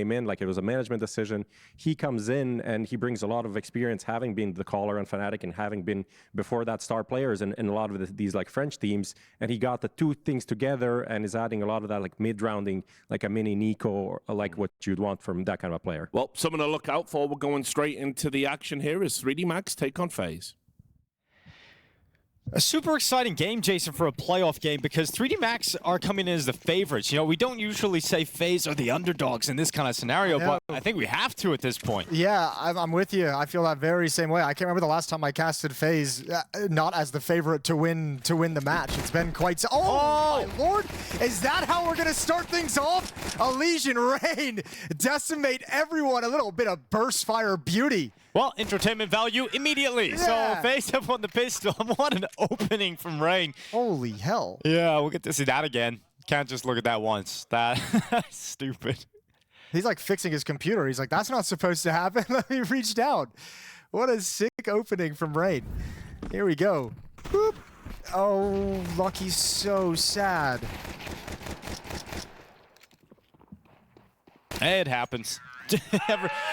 him in, like it was a management decision. He comes in and he brings a lot of experience, having been the caller on Fnatic and having been before that star players in a lot of these like French teams. And he got the two things together and is adding a lot of that like mid-rounding, like a mini Nico, or like what you'd want from that kind of a player. Well, someone to look out for. We're going straight into the action here as 3D Max take on FaZe. A super exciting game, Jason, for a playoff game because 3D Max are coming in as the favorites. You know, we don't usually say FaZe are the underdogs in this kind of scenario, but I think we have to at this point. Yeah, I'm with you. I feel that very same way. I can't remember the last time I casted FaZe not as the favorite to win the match. It's been quite... Oh, my lord! Is that how we're going to start things off? A Legion Rain, decimate everyone. A little bit of burst fire beauty. Well, entertainment value immediately. Yeah. So FaZe have won the pistol. What an opening from Rain. Holy hell. Yeah, we'll get to see that again. Can't just look at that once. That's stupid. He's like fixing his computer. He's like, that's not supposed to happen. Let me reach down. What a sick opening from Rain. Here we go. Boop. Oh, Lucky's so sad. Hey, it happens.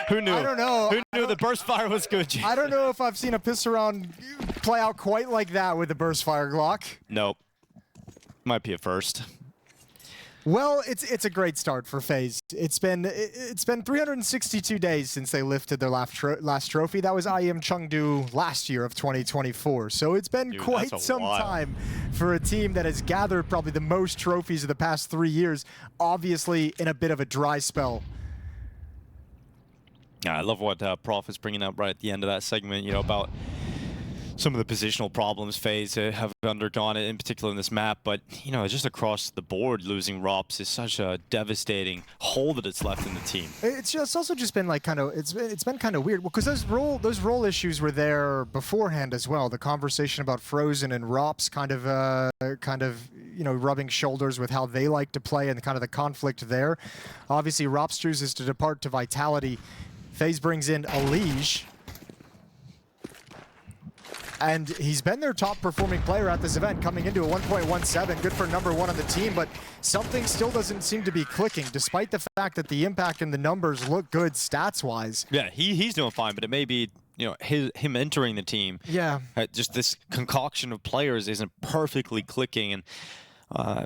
Who knew? I don't know. Who knew the burst fire was good, Jason? I don't know if I've seen a piss around play out quite like that with the burst fire Glock. Nope. Might be a first. Well, it's a great start for FaZe. It's been 362 days since they lifted their last trophy. That was IEM Chengdu last year of 2024. So it's been quite some time for a team that has gathered probably the most trophies of the past 3 years, obviously in a bit of a dry spell. Yeah, I love what Prof is bringing up right at the end of that segment, you know, about some of the positional problems FaZe have undergone, in particular in this map. But, you know, just across the board, losing Rops is such a devastating hole that it's left in the team. It's also just been like it's been kind of weird because those role issues were there beforehand as well. The conversation about Frozen and Rops kind of you know, rubbing shoulders with how they like to play and kind of the conflict there. Obviously, Rops chooses to depart to Vitality. FaZe brings in Alige. And he's been their top performing player at this event, coming into a 1.17. Good for number one on the team, but something still doesn't seem to be clicking, despite the fact that the impact and the numbers look good stats-wise. Yeah, he's doing fine, but it may be, you know, him entering the team. Yeah. Just this concoction of players isn't perfectly clicking, and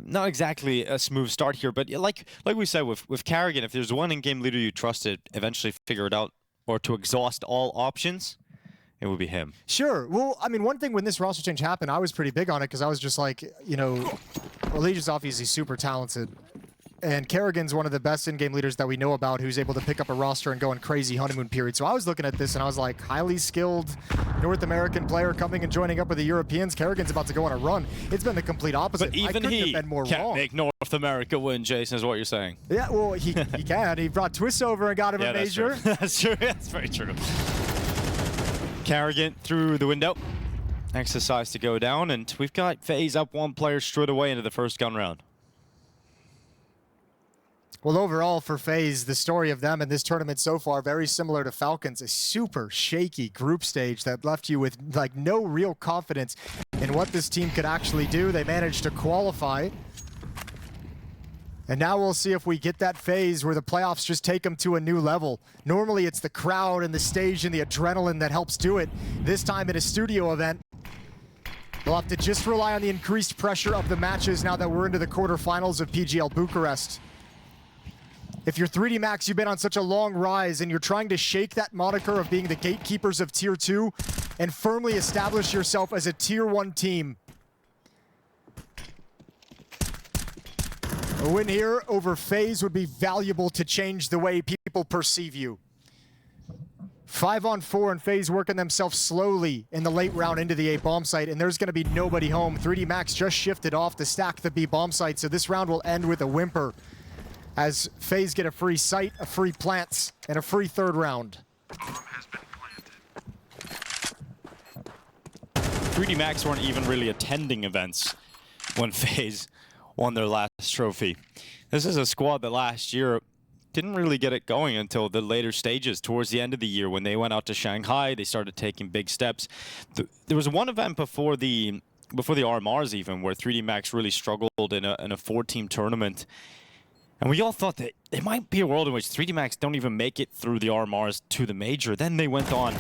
not exactly a smooth start here. But like we said with Karrigan, if there's one in-game leader you trusted, eventually figure it out, or to exhaust all options, it would be him. Sure. Well, I mean, one thing when this roster change happened, I was pretty big on it because I was just like, you know, Allegian's obviously super talented. And Karrigan's one of the best in-game leaders that we know about who's able to pick up a roster and go on crazy honeymoon period. So I was looking at this and I was like, highly skilled North American player coming and joining up with the Europeans. Karrigan's about to go on a run. It's been the complete opposite. But even he have been more can't wrong. make North America win, Jason, is what you're saying. Yeah, well, he can. He brought Twist over and got him a major. That's true. That's very true. Karrigan through the window. Exercise to go down, and we've got FaZe up one player straight away into the first gun round. Well, overall for FaZe, the story of them in this tournament so far, very similar to Falcons, a super shaky group stage that left you with like no real confidence in what this team could actually do. They managed to qualify. And now we'll see if we get that phase where the playoffs just take them to a new level. Normally it's the crowd and the stage and the adrenaline that helps do it. This time in a studio event, we'll have to just rely on the increased pressure of the matches now that we're into the quarterfinals of PGL Bucharest. If you're 3D Max, you've been on such a long rise and you're trying to shake that moniker of being the gatekeepers of Tier 2 and firmly establish yourself as a Tier 1 team. A win here over FaZe would be valuable to change the way people perceive you. 5-on-4 and FaZe working themselves slowly in the late round into the A bomb site, and there's going to be nobody home. 3D Max just shifted off to stack the B bomb site, so this round will end with a whimper as FaZe get a free site, a free plants, and a free third round. 3D Max weren't even really attending events when FaZe won their last trophy. This is a squad that last year didn't really get it going until the later stages, towards the end of the year when they went out to Shanghai. They started taking big steps. There was one event before the RMRs even where 3D Max really struggled in a 4-team tournament. And we all thought that it might be a world in which 3D Max don't even make it through the RMRs to the Major. Then they went on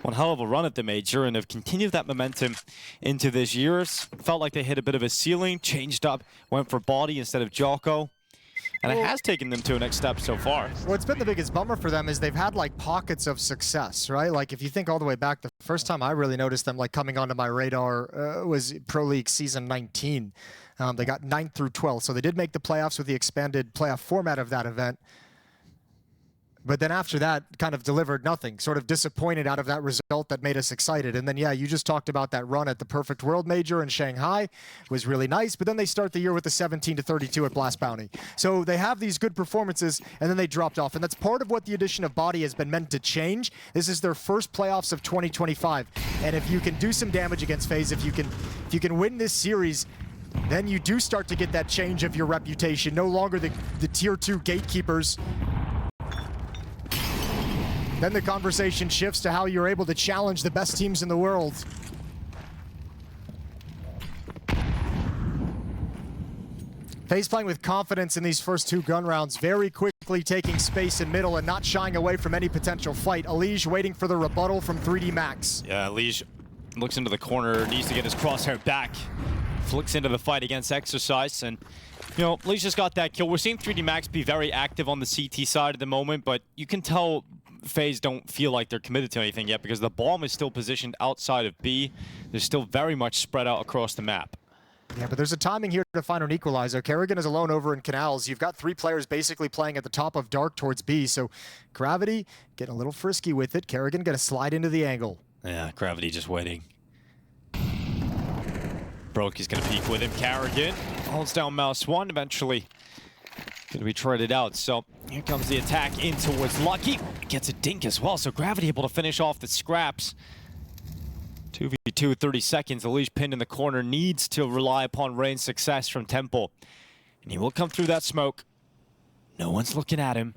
one hell of a run at the Major and have continued that momentum into this year. Felt like they hit a bit of a ceiling, changed up, went for body instead of Jocko. And it has taken them to a next step so far. Well, it's been the biggest bummer for them is they've had like pockets of success, right? Like if you think all the way back, the first time I really noticed them like coming onto my radar was Pro League season 19. They got 9th through 12th, so they did make the playoffs with the expanded playoff format of that event. But then after that, kind of delivered nothing, sort of disappointed out of that result that made us excited. And then, yeah, you just talked about that run at the Perfect World Major in Shanghai. It was really nice, but then they start the year with the 17-32 at Blast Bounty. So they have these good performances, and then they dropped off. And that's part of what the addition of Body has been meant to change. This is their first playoffs of 2025. And if you can do some damage against FaZe, if you can win this series, then you do start to get that change of your reputation. No longer the tier 2 gatekeepers. Then the conversation shifts to how you're able to challenge the best teams in the world. FaZe playing with confidence in these first 2 gun rounds, very quickly taking space in middle and not shying away from any potential fight. Alige waiting for the rebuttal from 3D Max. Yeah, Alige looks into the corner, needs to get his crosshair back. Flicks into the fight against Exercise, and you know, Alige just got that kill. We're seeing 3D Max be very active on the CT side at the moment, but you can tell FaZe don't feel like they're committed to anything yet because the bomb is still positioned outside of B. They're still very much spread out across the map. Yeah, but there's a timing here to find an equalizer. Kerrigan is alone over in Canals. You've got 3 players basically playing at the top of Dark towards B, so Gravity getting a little frisky with it. Kerrigan gonna slide into the angle. Yeah, Gravity just waiting. Broky's gonna peek with him. Kerrigan holds down mouse 1, eventually gonna be traded out. So here comes the attack in towards Lucky. Gets a dink as well, so Gravity able to finish off the scraps. 2v2, 30 seconds. Alige pinned in the corner, needs to rely upon range success from Temple. And he will come through that smoke. No one's looking at him.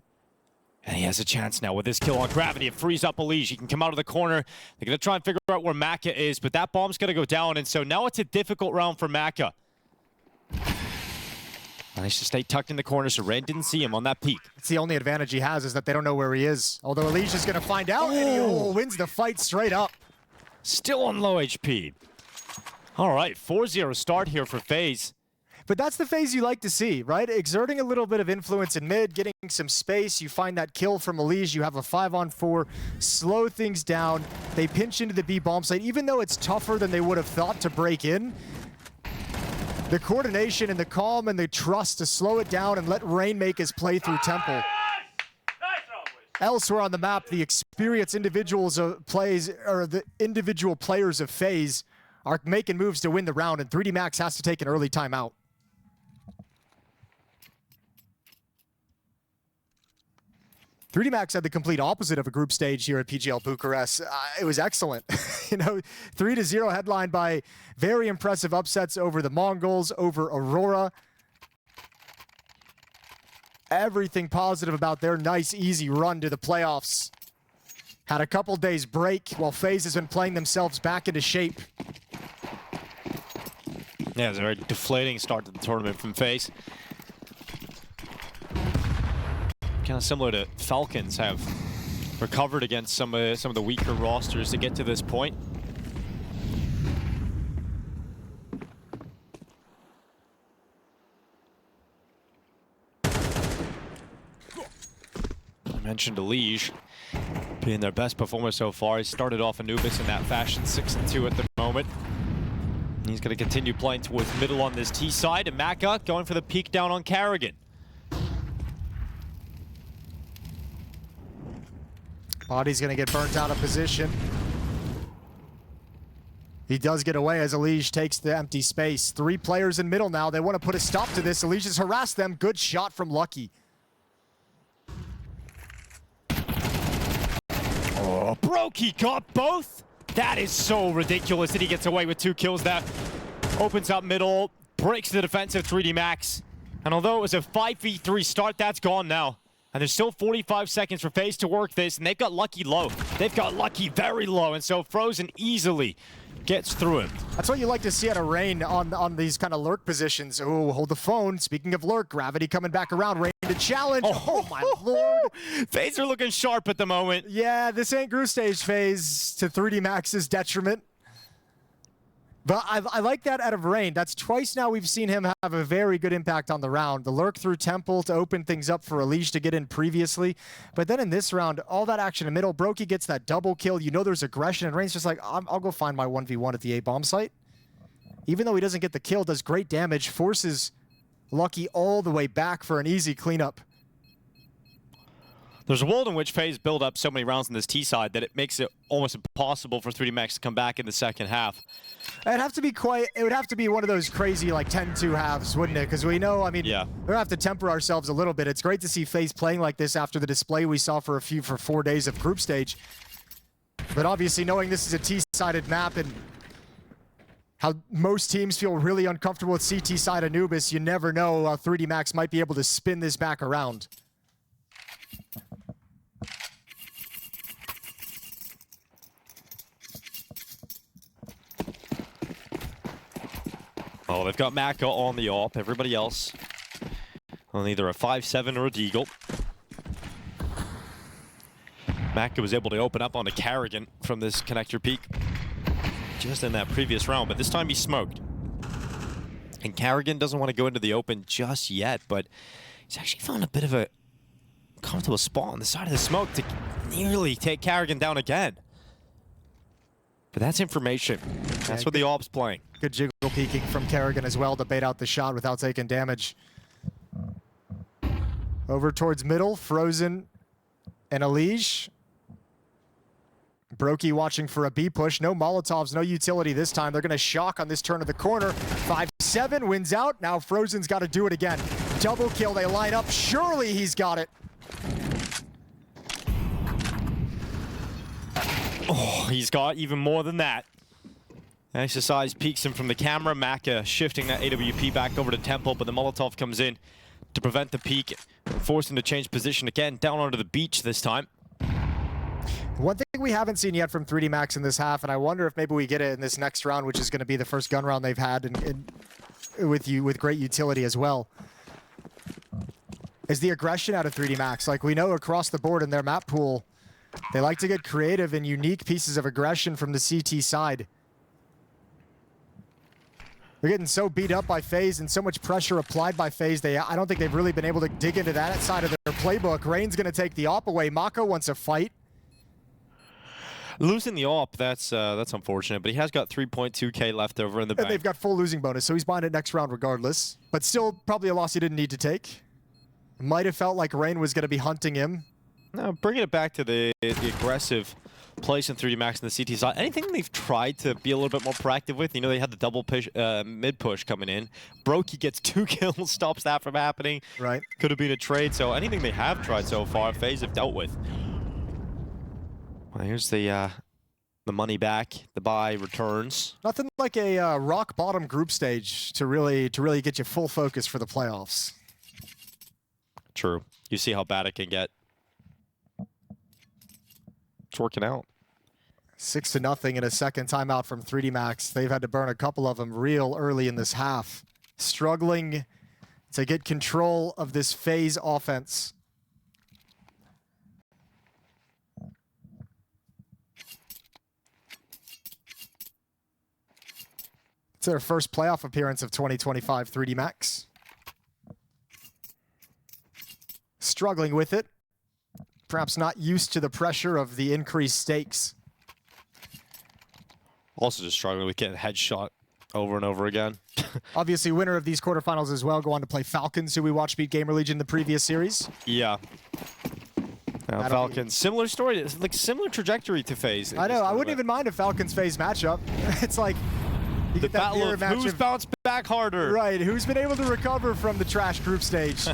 And he has a chance now with this kill on Gravity. It frees up Alige. He can come out of the corner. They're going to try and figure out where Maka is, but that bomb's going to go down. And so now it's a difficult round for Maka. Managed to stay tucked in the corner, so Ren didn't see him on that peak. It's the only advantage he has is that they don't know where he is. Although Alige is going to find out, and he wins the fight straight up. Still on low HP. All right, 4-0 start here for FaZe. But that's the FaZe you like to see, right? Exerting a little bit of influence in mid, getting some space. You find that kill from Alige. You have a 5-on-4, slow things down. They pinch into the B bomb site, even though it's tougher than they would have thought to break in. The coordination and the calm and the trust to slow it down and let Rain make his play through Temple. Elsewhere on the map, the experienced individuals of plays, or the individual players of FaZe are making moves to win the round, and 3D Max has to take an early timeout. Three D Max had the complete opposite of a group stage here at PGL Bucharest. It was excellent. You know, 3-0 headlined by very impressive upsets over the Mongols, over Aurora. Everything positive about their nice, easy run to the playoffs. Had a couple days break while FaZe has been playing themselves back into shape. Yeah, it was a very deflating start to the tournament from FaZe. Kind of similar to Falcons have recovered against some of the weaker rosters to get to this point. I mentioned Alige being their best performer so far. He started off Anubis in that fashion, 6-2 at the moment. He's going to continue playing towards middle on this T side, and Maka going for the peek down on Kerrigan. Body's going to get burnt out of position. He does get away as Alige takes the empty space. 3 players in middle now. They want to put a stop to this. Alige has harassed them. Good shot from Lucky. Oh, broke, he got both? That is so ridiculous that he gets away with 2 kills. That opens up middle, breaks the defensive 3D Max. And although it was a 5v3 start, that's gone now. And there's still 45 seconds for FaZe to work this, and they've got Lucky low. They've got Lucky very low, and so Frozen easily gets through him. That's what you like to see out of Rain on these kind of lurk positions. Oh, hold the phone. Speaking of lurk, Gravity coming back around. Rain to challenge. Oh my lord. FaZe are looking sharp at the moment. Yeah, this ain't group stage FaZe to 3D Max's detriment. But I like that out of Rain. That's twice now we've seen him have a very good impact on the round. The lurk through Temple to open things up for Elish to get in previously. But then in this round, all that action in the middle. Brokey gets that double kill. You know there's aggression, and Rain's just like, I'll go find my 1v1 at the A-bomb site. Even though he doesn't get the kill, does great damage, forces Lucky all the way back for an easy cleanup. There's a world in which FaZe build up so many rounds on this T side that it makes it almost impossible for 3D Max to come back in the second half. It would have to be one of those crazy like 10-2 halves, wouldn't it? Because we know, I mean, yeah, we're gonna have to temper ourselves a little bit. It's great to see FaZe playing like this after the display we saw for 4 days of group stage. But obviously knowing this is a T-sided map and how most teams feel really uncomfortable with CT side Anubis, you never know how 3D Max might be able to spin this back around. Oh, they've got Maka on the AWP. Everybody else on either a 5-7 or a Deagle. Maka was able to open up on a Karrigan from this connector peak just in that previous round, but this time he smoked. And Karrigan doesn't want to go into the open just yet, but he's actually found a bit of a comfortable spot on the side of the smoke to nearly take Karrigan down again. But that's information. That's what the AWP's playing. Good jiggle peeking from Karrigan as well to bait out the shot without taking damage. Over towards middle, Frozen and Elish. Brokey watching for a B push. No Molotovs, no utility this time. They're going to shock on this turn of the corner. 5-7 wins out. Now Frozen's got to do it again. Double kill. They line up. Surely he's got it. Oh, he's got even more than that. Exercise peeks him from the camera. Maka shifting that AWP back over to Temple, but the Molotov comes in to prevent the peek, force him to change position again, down onto the beach this time. One thing we haven't seen yet from 3D Max in this half, and I wonder if maybe we get it in this next round, which is going to be the first gun round they've had with great utility as well, is the aggression out of 3D Max. Like we know across the board in their map pool, they like to get creative and unique pieces of aggression from the CT side. They're getting so beat up by FaZe and so much pressure applied by FaZe, I don't think they've really been able to dig into that side of their playbook. Rain's going to take the AWP away. Mako wants a fight. Losing the AWP, that's unfortunate, but he has got 3.2K left over in the bank. And they've got full losing bonus, so he's buying it next round regardless. But still, probably a loss he didn't need to take. Might have felt like Rain was going to be hunting him. No, bringing it back to the aggressive place in 3D Max in the CT side. Anything they've tried to be a little bit more proactive with? You know, they had the double push, mid push coming in. Brokey gets 2 kills, stops that from happening. Right. Could have been a trade. So anything they have tried so far, FaZe have dealt with. Well, here's the money back. The buy returns. Nothing like a rock bottom group stage to really get you full focus for the playoffs. True. You see how bad it can get. It's working out. 6-0 in a second timeout from 3D Max. They've had to burn a couple of them real early in this half. Struggling to get control of this FaZe offense. It's their first playoff appearance of 2025, 3D Max. Struggling with it. Perhaps not used to the pressure of the increased stakes. Also just struggling with getting headshot over and over again. Obviously, winner of these quarterfinals as well go on to play Falcons, who we watched beat GamerLegion in the previous series. Yeah. Falcons, similar story. It's like similar trajectory to FaZe. I know. I wouldn't even mind a Falcons FaZe matchup. It's like you the get that battle of match who's bounced back harder. Right. Who's been able to recover from the trash group stage?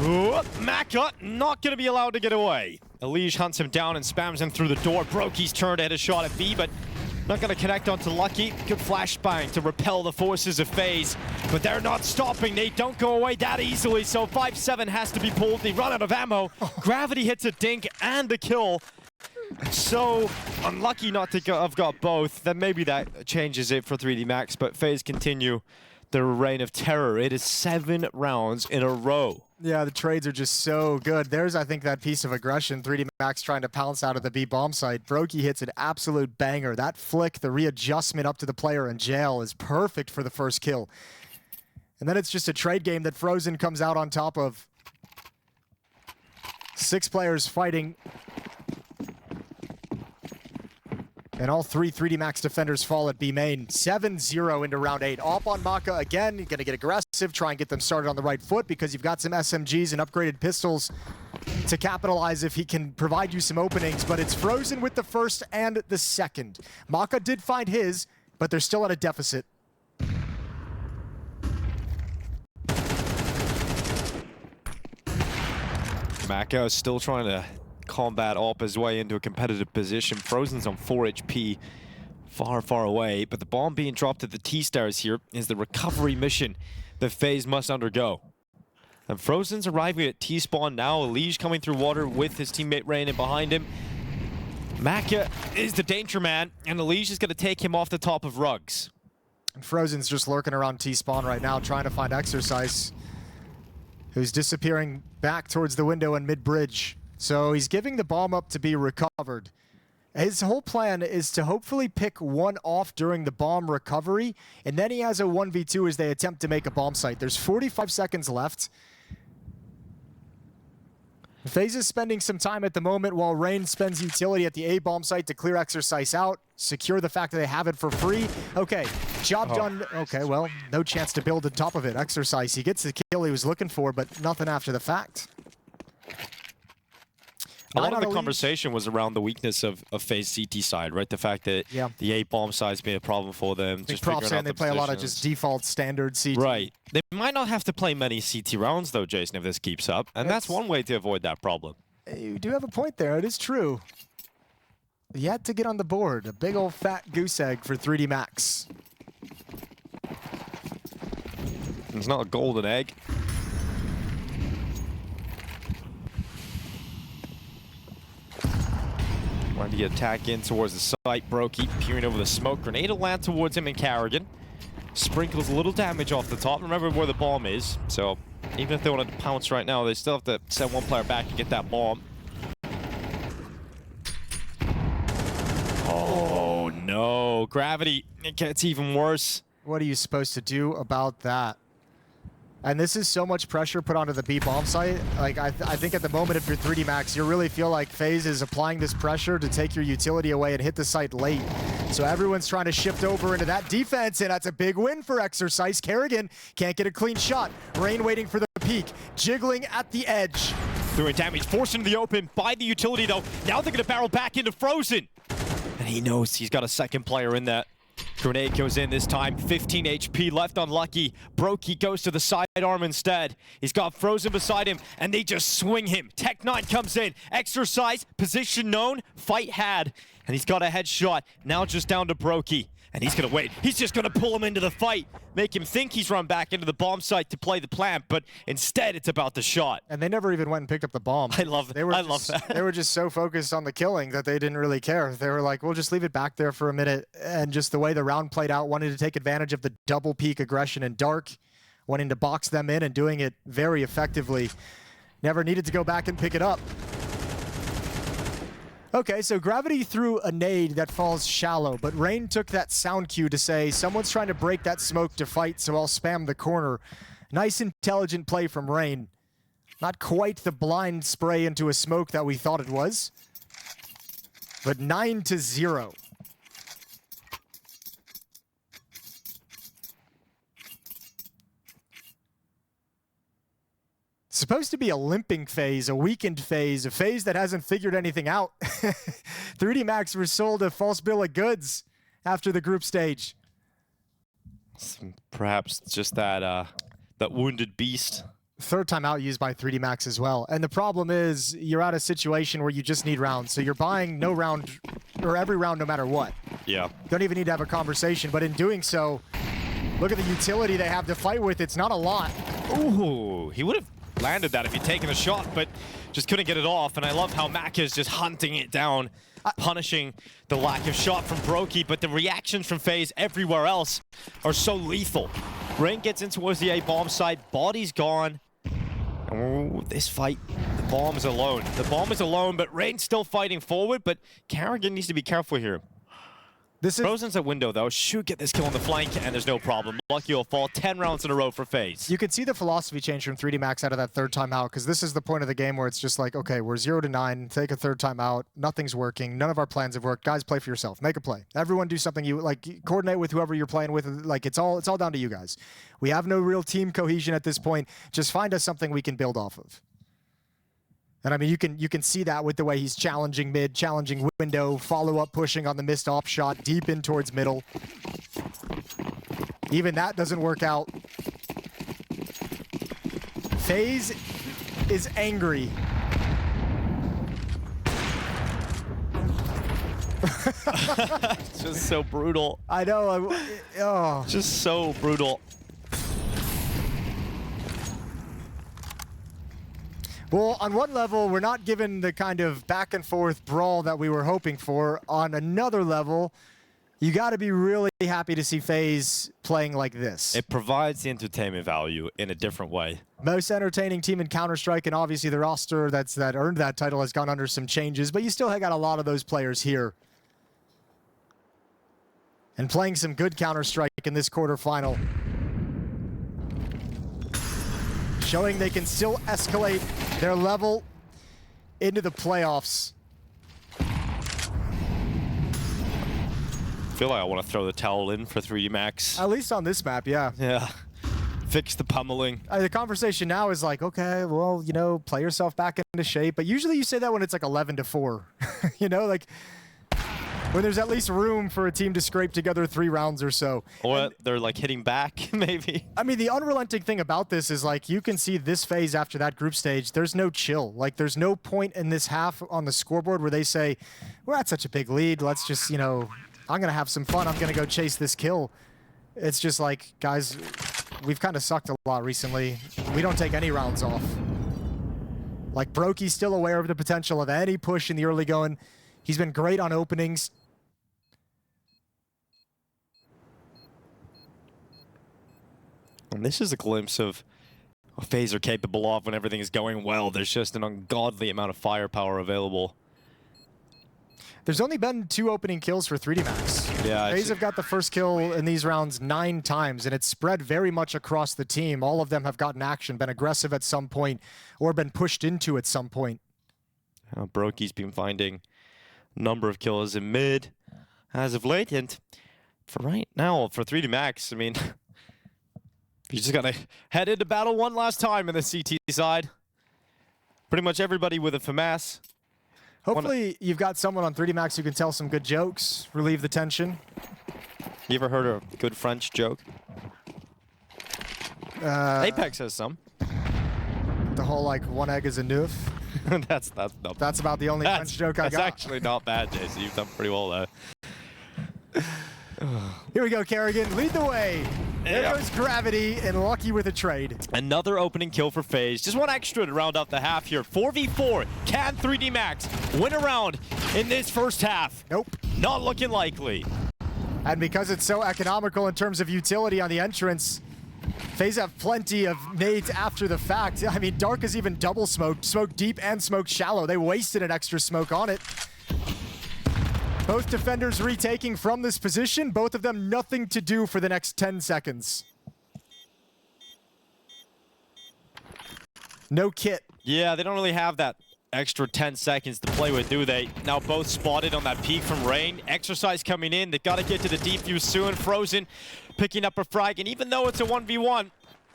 Ooh, Maka not going to be allowed to get away. Elish hunts him down and spams him through the door. Brokey's turn to hit a shot at B, but not going to connect onto Lucky. Good flashbang to repel the forces of FaZe, but they're not stopping. They don't go away that easily, so 5-7 has to be pulled. They run out of ammo. Gravity hits a dink and the kill. So unlucky not to have got both. Then maybe that changes it for 3D Max, but FaZe continue their reign of terror. It is 7 rounds in a row. Yeah, the trades are just so good. There's, I think, that piece of aggression. 3D Max trying to pounce out of the B bomb site. Brokey hits an absolute banger. That flick, the readjustment up to the player in jail is perfect for the first kill. And then it's just a trade game that Frozen comes out on top of. 6 players fighting. And all 3 3D Max defenders fall at B main. 7-0 into round 8. Op on Maka again. You're going to get aggressive, try and get them started on the right foot because you've got some SMGs and upgraded pistols to capitalize if he can provide you some openings. But it's Frozen with the first and the second. Maka did find his, but they're still at a deficit. Maka is still trying to combat Op his way into a competitive position. Frozen's on 4 HP, far, far away. But the bomb being dropped at the T-Stars here is the recovery mission that FaZe must undergo. And Frozen's arriving at T-spawn now. Elige coming through water with his teammate Rain in behind him. Maka is the danger man, and Elige is going to take him off the top of Rugs. And Frozen's just lurking around T-spawn right now, trying to find Exercise, who's disappearing back towards the window in mid-bridge. So he's giving the bomb up to be recovered. His whole plan is to hopefully pick one off during the bomb recovery, and then he has a 1v2 as they attempt to make a bomb site. There's 45 seconds left. FaZe is spending some time at the moment while Rain spends utility at the A bomb site to clear Exercise out, secure the fact that they have it for free. Okay, job done. Okay, well, no chance to build on top of it. Exercise, he gets the kill he was looking for, but nothing after the fact. A lot of the conversation was around the weakness of FaZe CT side, right? The fact that the 8 bomb side's been a problem for them. Just props saying they play a lot of just default standard CT. Right. They might not have to play many CT rounds though, Jason, if this keeps up. And that's one way to avoid that problem. You do have a point there. It is true. Yet to get on the board. A big old fat goose egg for 3D Max. It's not a golden egg. Trying to attack in towards the site. Brokey peering over the smoke grenade. Will land towards him in Carrigan. Sprinkles a little damage off the top. Remember where the bomb is. So even if they want to pounce right now, they still have to send one player back to get that bomb. Oh no. Gravity. It gets even worse. What are you supposed to do about that? And this is so much pressure put onto the B bomb site. Like, I think at the moment, if you're 3D Max, you really feel like FaZe is applying this pressure to take your utility away and hit the site late. So everyone's trying to shift over into that defense, and that's a big win for Exercise. Kerrigan can't get a clean shot. Rain waiting for the peak, jiggling at the edge. Doing damage, forced into the open by the utility, though. Now they're going to barrel back into Frozen. And he knows he's got a second player in that. Grenade goes in this time, 15 HP left on Lucky. Brokey goes to the sidearm instead. He's got Frozen beside him, and they just swing him. Tech9 comes in, Exercise, position known, fight had. And he's got a headshot, now just down to Brokey. And he's gonna wait, he's just gonna pull him into the fight. Make him think he's run back into the bomb site to play the plant, but instead it's about the shot. And they never even went and picked up the bomb. I love that. I love that. They were just so focused on the killing that they didn't really care. They were like, we'll just leave it back there for a minute. And just the way the round played out, wanted to take advantage of the double peak aggression in dark, wanting to box them in and doing it very effectively. Never needed to go back and pick it up. Okay, so Gravity threw a nade that falls shallow, but Rain took that sound cue to say, someone's trying to break that smoke to fight, so I'll spam the corner. Nice, intelligent play from Rain. Not quite the blind spray into a smoke that we thought it was, but 9-0. Supposed to be a limping phase, a weakened phase, a phase that hasn't figured anything out. 3D Max were sold a false bill of goods after the group stage. Perhaps just that that wounded beast. Third time out used by 3D Max as well. And the problem is you're at a situation where you just need rounds. So you're buying no round, or every round no matter what. Yeah. Don't even need to have a conversation, but in doing so, look at the utility they have to fight with. It's not a lot. Ooh, he would have landed that if he'd taken a shot, but just couldn't get it off. And I love how Maka is just hunting it down punishing the lack of shot from Brokey, but the reactions from FaZe everywhere else are so lethal. Rain gets in towards the A bomb site, body's gone. Oh, this fight, the bomb is alone. The bomb is alone, but Rain's still fighting forward, but Carrigan needs to be careful here. Frozen's at window, though. Should get this kill on the flank, and there's no problem. Lucky will fall 10 rounds in a row for FaZe. You can see the philosophy change from 3D Max out of that third timeout, because this is the point of the game where it's just like, okay, we're 0-9, take a third timeout, nothing's working, none of our plans have worked. Guys, play for yourself. Make a play. Everyone do something you like. Coordinate with whoever you're playing with. Like it's all down to you guys. We have no real team cohesion at this point. Just find us something we can build off of. And I mean, you can see that with the way he's challenging mid, challenging window, follow-up pushing on the missed off shot, deep in towards middle. Even that doesn't work out. FaZe is angry. Just so brutal. I know. Oh. Just so brutal. Well, on one level, we're not given the kind of back and forth brawl that we were hoping for. On another level, you got to be really happy to see FaZe playing like this. It provides the entertainment value in a different way. Most entertaining team in Counter-Strike, and obviously the roster that earned that title has gone under some changes, but you still got a lot of those players here. And playing some good Counter-Strike in this quarterfinal. Showing they can still escalate their level into the playoffs. I feel like I want to throw the towel in for 3D Max. At least on this map, yeah. Yeah. Fix the pummeling. The conversation now is like, okay, well, you know, play yourself back into shape. But usually you say that when it's like 11-4. You know, like when there's at least room for a team to scrape together 3 rounds or so. Or they're like hitting back, maybe. I mean, the unrelenting thing about this is like you can see this phase after that group stage, there's no chill. Like there's no point in this half on the scoreboard where they say, we're at such a big lead. Let's just, you know, I'm going to have some fun. I'm going to go chase this kill. It's just like, guys, we've kind of sucked a lot recently. We don't take any rounds off. Like Brokey's still aware of the potential of any push in the early going. He's been great on openings. And this is a glimpse of what FaZe are capable of when everything is going well. There's just an ungodly amount of firepower available. There's only been 2 opening kills for 3D Max. Yeah, FaZe have got the first kill in these rounds 9 times, and it's spread very much across the team. All of them have gotten action, been aggressive at some point, or been pushed into at some point. Brokey's been finding a number of kills in mid as of late, and for right now, for 3D Max, I mean, you just gotta head into battle one last time in the CT side. Pretty much everybody with a FAMAS. Hopefully you've got someone on 3D Max who can tell some good jokes, relieve the tension. You ever heard a good French joke? Apex has some. The whole like one egg is enough. That's about the only French joke I got. That's actually not bad, Jason. You've done pretty well there. Here we go, Carrigan. Lead the way. There goes Gravity and Lucky with a trade. Another opening kill for FaZe. Just one extra to round out the half here. 4v4. Can 3D Max win a round in this first half? Nope. Not looking likely. And because it's so economical in terms of utility on the entrance, FaZe have plenty of nades after the fact. I mean, Dark is even double smoked. Smoked deep and smoked shallow. They wasted an extra smoke on it. Both defenders retaking from this position. Both of them nothing to do for the next 10 seconds. No kit. Yeah, they don't really have that extra 10 seconds to play with, do they? Now both spotted on that peak from Rain. Exercise coming in. They got to get to the defuse soon. Frozen picking up a frag. And even though it's a 1v1,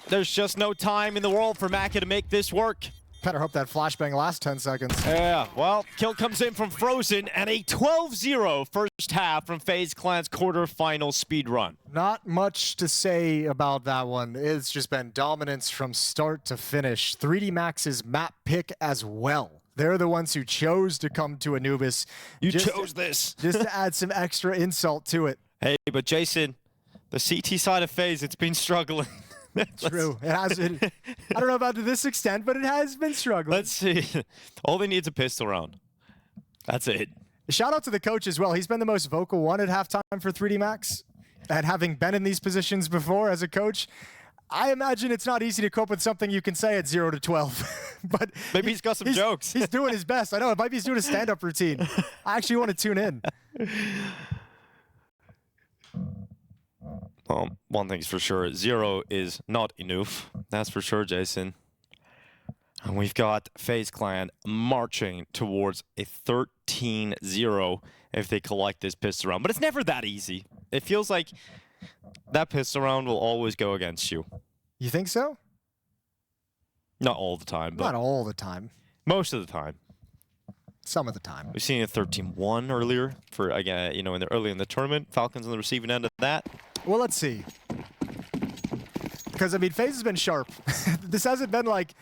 there's just no time in the world for Maka to make this work. Better hope that flashbang lasts 10 seconds. Yeah, well, kill comes in from Frozen and a 12-0 first half from FaZe Clan's quarterfinal speed run. Not much to say about that one. It's just been dominance from start to finish. 3D Max's map pick as well. They're the ones who chose to come to Anubis. You chose this. Just to add some extra insult to it. Hey, but Jason, the CT side of FaZe, it's been struggling. True. It has been. I don't know about to this extent, but it has been struggling. Let's see. All they need is a pistol round. That's it. Shout out to the coach as well. He's been the most vocal one at halftime for 3D Max. And having been in these positions before as a coach, I imagine it's not easy to cope with something you can say at 0 to 12. But maybe he's got some jokes. He's doing his best. I know. It might be he's doing a stand-up routine. I actually want to tune in. Well, one thing's for sure. 0 is not enough. That's for sure, Jason. And we've got FaZe Clan marching towards a 13-0 if they collect this pistol round. But it's never that easy. It feels like that pistol round will always go against you. You think so? Not all the time, but not all the time. Most of the time. Some of the time. We've seen a 13-1 earlier for, again, you know, early in the tournament. Falcons on the receiving end of that. Well, let's see. Because, I mean, FaZe has been sharp. This hasn't been like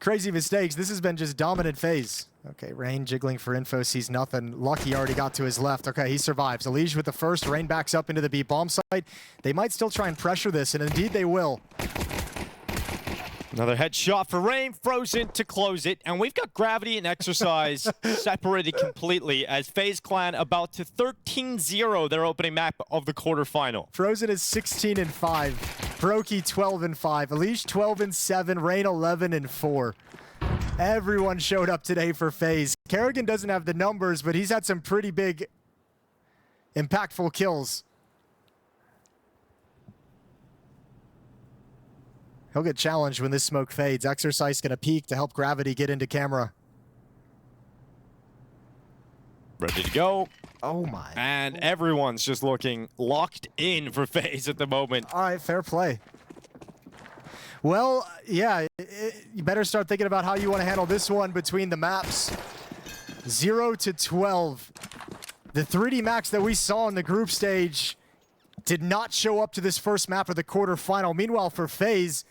crazy mistakes. This has been just dominant FaZe. Okay, Rain jiggling for info, sees nothing. Lucky already got to his left. Okay, he survives. Elige with the first. Rain backs up into the B bomb site. They might still try and pressure this, and indeed they will. Another headshot for Rain, Frozen to close it. And we've got Gravity and Exercise separated completely as FaZe Clan about to 13-0 their opening map of the quarterfinal. Frozen is 16-5. Brokey 12-5. Elige 12-7. Rain 11-4. Everyone showed up today for FaZe. Kerrigan doesn't have the numbers, but he's had some pretty big, impactful kills. He'll get challenged when this smoke fades. Exercise gonna peek to help Gravity get into camera. Ready to go. Oh my. And everyone's just looking locked in for FaZe at the moment. All right, fair play. Well, yeah, you better start thinking about how you want to handle this one between the maps. 0 to 12. The 3D Max that we saw in the group stage did not show up to this first map of the quarterfinal. Meanwhile, for FaZe,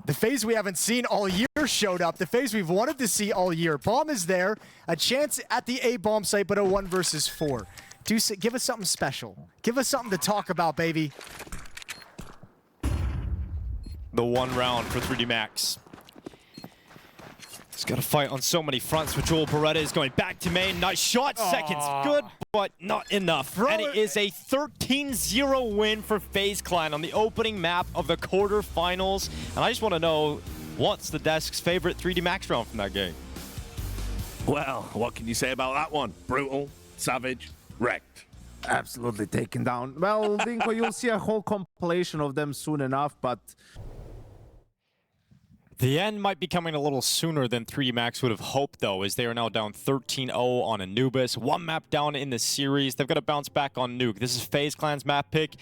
the FaZe we haven't seen all year showed up. The FaZe we've wanted to see all year. Bomb is there. A chance at the A bomb site, but a 1 versus 4. Give us something special. Give us something to talk about, baby. The 1 round for 3D Max. He's got to fight on so many fronts with Joel Beretta is going back to main. Nice shot. Seconds. Good, but not enough. And it is a 13-0 win for FaZe Clan on the opening map of the quarterfinals. And I just want to know, what's the desk's favorite 3D Max round from that game? Well, what can you say about that one? Brutal, savage, wrecked. Absolutely taken down. Well, Dinko, you'll see a whole compilation of them soon enough, but the end might be coming a little sooner than 3D Max would have hoped, though, as they are now down 13-0 on Anubis. 1 map down in the series. They've got to bounce back on Nuke. This is FaZe Clan's map pick.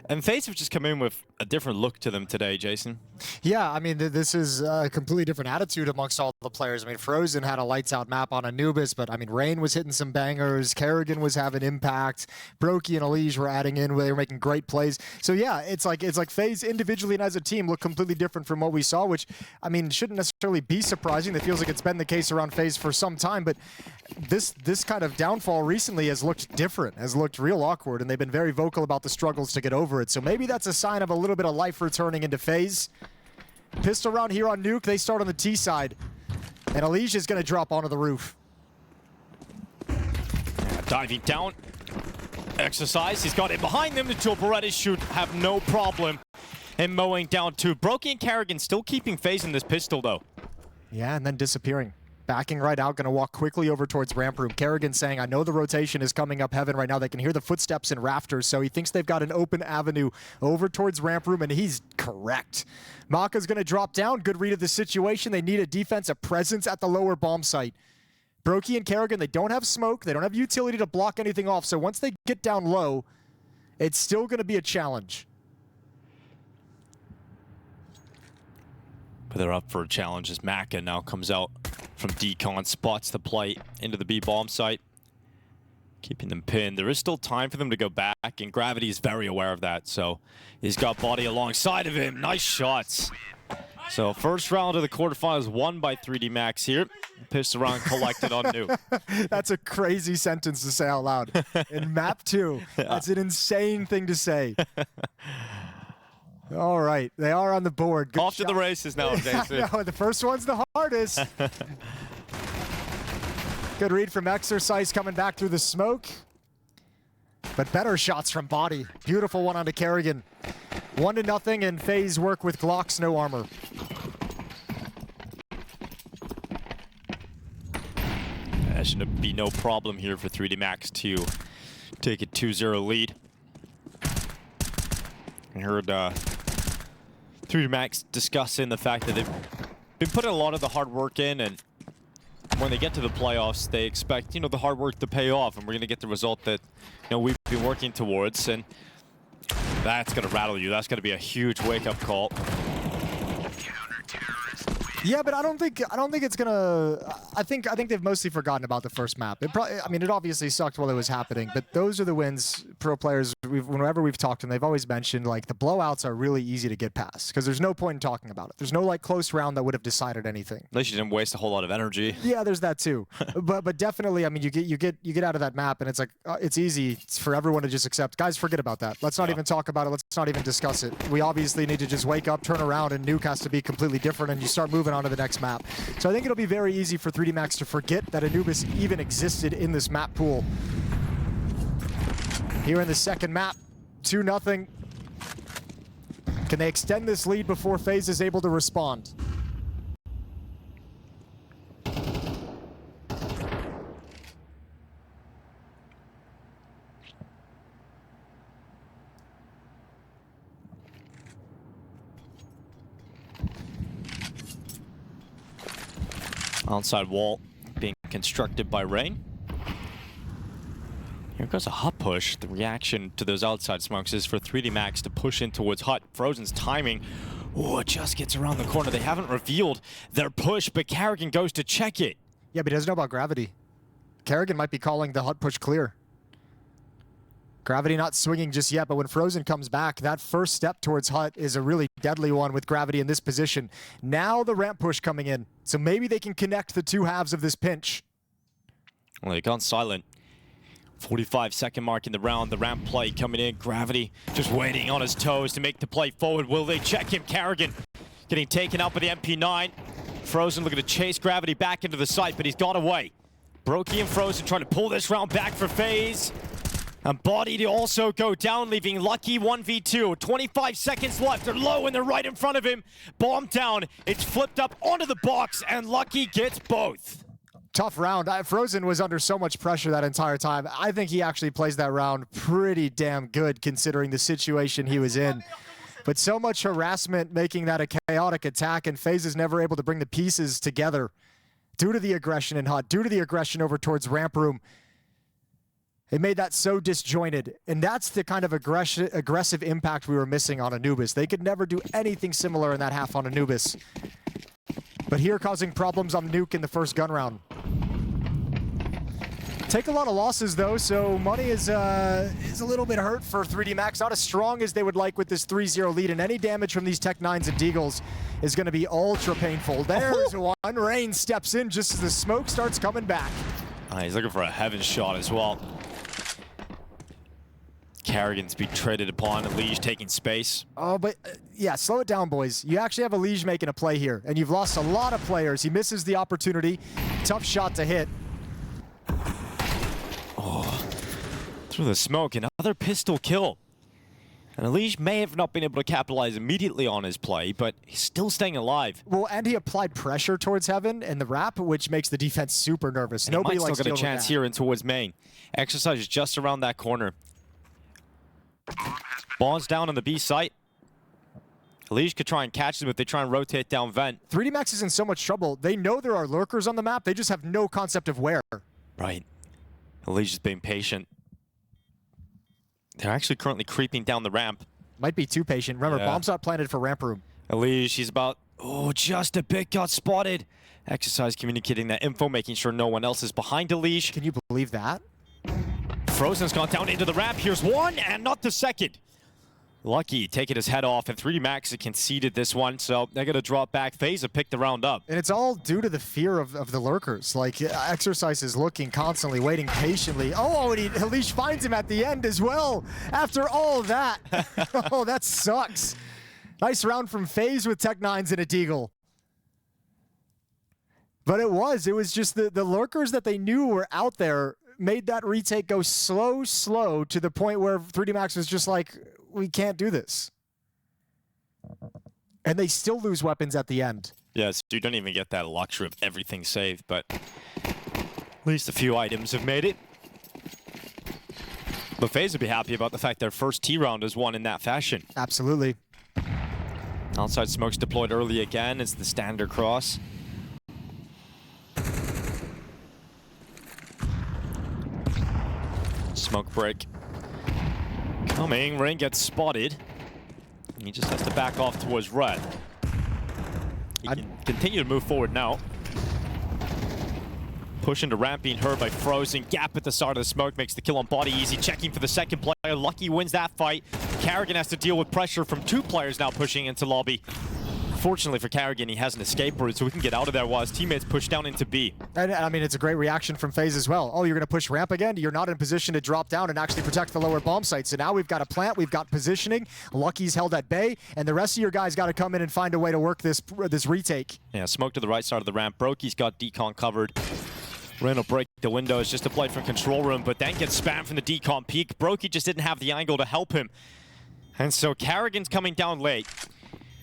And FaZe have just come in with a different look to them today, Jason. Yeah, I mean, this is a completely different attitude amongst all the players. I mean, Frozen had a lights-out map on Anubis, but, I mean, Rain was hitting some bangers. Kerrigan was having impact. Brokey and Elige were adding in. They were making great plays. So, yeah, it's like FaZe individually and as a team look completely different from what we saw, which, I mean, shouldn't necessarily be surprising. It feels like it's been the case around FaZe for some time, but this kind of downfall recently has looked different, has looked real awkward, and they've been very vocal about the struggles to get over it. So maybe that's a sign of a little bit of life returning into FaZe. Pistol round here on Nuke. They start on the T side. And Elige is going to drop onto the roof. Diving down. Exercise. He's got it behind them. The Joel Beretta should have no problem in mowing down 2. Brokey and Kerrigan still keeping FaZe in this pistol, though. Yeah, and then disappearing. Backing right out, going to walk quickly over towards ramp room. Kerrigan saying, I know the rotation is coming up heaven right now. They can hear the footsteps in rafters, so he thinks they've got an open avenue over towards ramp room, and he's correct. Maka's going to drop down. Good read of the situation. They need a defense, a presence at the lower bomb site. Brokey and Kerrigan, they don't have smoke. They don't have utility to block anything off, so once they get down low, it's still going to be a challenge. But they're up for a challenge as Maka now comes out from decon, spots the play into the B bomb site, keeping them pinned. There is still time for them to go back, and Gravity is very aware of that, so he's got Body alongside of him. Nice shots. So first round of the quarterfinals won by 3D Max here. Pistol round collected on Nuke. That's a crazy sentence to say out loud. In map 2, that's an insane thing to say. All right, they are on the board. Good Off to the races now, Jason. No, the first one's the hardest. Good read from Exercise coming back through the smoke. But better shots from Body. Beautiful one onto Kerrigan. 1-0, and FaZe work with Glocks, no armor. That should be no problem here for 3D Max to take a 2-0 lead. I heard 3D Max discussing the fact that they've been putting a lot of the hard work in, and when they get to the playoffs, they expect, you know, the hard work to pay off, and we're going to get the result that, you know, we've been working towards, and that's going to rattle you. That's going to be a huge wake-up call. Yeah, but I don't think it's gonna. I think they've mostly forgotten about the first map. It probably, I mean, it obviously sucked while it was happening, but those are the wins. Pro players, whenever we've talked to them, they've always mentioned like the blowouts are really easy to get past because there's no point in talking about it. There's no like close round that would have decided anything. At least you didn't waste a whole lot of energy. Yeah, there's that too. but definitely, I mean, you get out of that map, and it's like it's easy for everyone to just accept. Guys, forget about that. Let's not even talk about it. Let's not even discuss it. We obviously need to just wake up, turn around, and Nuke has to be completely different, and you start moving on to the next map. So I think it'll be very easy for 3D Max to forget that Anubis even existed in this map pool. Here in the second map, 2-0. Can they extend this lead before FaZe is able to respond? Outside wall being constructed by Rain. Here goes a hut push. The reaction to those outside smokes is for 3D Max to push in towards hut. Frozen's timing, oh, it just gets around the corner. They haven't revealed their push, but Kerrigan goes to check it. Yeah, but he doesn't know about Gravity. Kerrigan might be calling the hut push clear. Gravity not swinging just yet, but when Frozen comes back, that first step towards hut is a really deadly one with Gravity in this position. Now the ramp push coming in, so maybe they can connect the two halves of this pinch. Well, they gone silent. 45-second mark in the round. The ramp play coming in. Gravity just waiting on his toes to make the play forward. Will they check him? Kerrigan getting taken out by the MP9. Frozen looking to chase Gravity back into the site, but he's gone away. Brokey and Frozen trying to pull this round back for FaZe. And Body to also go down, leaving Lucky 1v2. 25 seconds left. They're low and they're right in front of him. Bomb down. It's flipped up onto the box, and Lucky gets both. Tough round. Frozen was under so much pressure that entire time. I think he actually plays that round pretty damn good considering the situation he was in. But so much harassment making that a chaotic attack, and FaZe is never able to bring the pieces together due to the aggression in hut, due to the aggression over towards ramp room. It made that so disjointed, and that's the kind of aggressive impact we were missing on Anubis. They could never do anything similar in that half on Anubis. But here causing problems on Nuke in the first gun round. Take a lot of losses though, so money is a little bit hurt for 3D Max. Not as strong as they would like with this 3-0 lead, and any damage from these Tech-9s and Deagles is going to be ultra painful. There's one. Rain steps in just as the smoke starts coming back. He's looking for a heaven shot as well. Kerrigan's being traded upon. Liege taking space. Oh, but yeah, slow it down, boys. You actually have a Liege making a play here, and you've lost a lot of players. He misses the opportunity. Tough shot to hit. Oh, through the smoke, another pistol kill. And Liege may have not been able to capitalize immediately on his play, but he's still staying alive. Well, and he applied pressure towards Heaven and the wrap, which makes the defense super nervous. And Nobody he might likes still get a chance here in towards main. Exercise is just around that corner. Bombs down on the B site. Liege could try and catch them if they try and rotate down vent. 3D Max is in so much trouble. They know there are lurkers on the map. They just have no concept of where. Right. Liege is being patient. They're actually currently creeping down the ramp. Might be too patient. Remember, bomb's not planted for ramp room. Liege, he's about, just a bit got spotted. Exercise communicating that info, making sure no one else is behind Liege. Can you believe that? Frozen's gone down into the ramp. Here's one, and not the second. Lucky taking his head off, and 3D Max conceded this one, so they're going to drop back. FaZe have picked the round up. And it's all due to the fear of the lurkers. Like, Exercise is looking constantly, waiting patiently. Oh, and Liege finds him at the end as well. After all of that. Oh, that sucks. Nice round from FaZe with Tech-9s and a Deagle. But it was just the lurkers that they knew were out there made that retake go slow to the point where 3D Max was just like, we can't do this. And they still lose weapons at the end. Yes, you don't even get that luxury of everything saved, but at least a few items have made it. But FaZe would be happy about the fact their first T round is won in that fashion. Absolutely. Outside smokes deployed early again. It's the standard cross. Smoke break coming. Rain gets spotted. He just has to back off towards red. He can continue to move forward now. Push into ramp being heard by Frozen. Gap at the start of the smoke makes the kill on body easy. Checking for the second player. Lucky wins that fight. Karrigan has to deal with pressure from 2 players now pushing into lobby. Fortunately for Karrigan, he has an escape route, so we can get out of there while his teammates push down into B. And I mean, it's a great reaction from FaZe as well. Oh, you're going to push ramp again? You're not in position to drop down and actually protect the lower bomb site. So now we've got a plant, we've got positioning. Lucky's held at bay, and the rest of your guys got to come in and find a way to work this retake. Yeah, smoke to the right side of the ramp. Brokey's got decon covered. Rain will break the windows just deployed from control room, but then gets spammed from the decon peak. Brokey just didn't have the angle to help him. And so Karrigan's coming down late.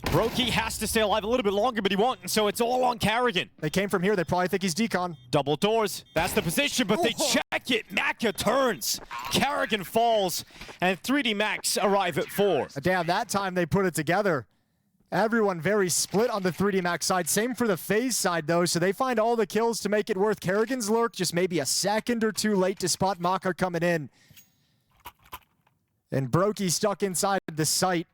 Brokey has to stay alive a little bit longer, but he won't, and so it's all on Karrigan. They came from here. They probably think he's decon. Double doors. That's the position, but they check it. Maka turns. Karrigan falls, and 3D Max arrive at 4. Damn, that time they put it together. Everyone very split on the 3D Max side. Same for the FaZe side, though, so they find all the kills to make it worth. Karrigan's lurk just maybe a second or two late to spot Maka coming in. And Brokey stuck inside the site.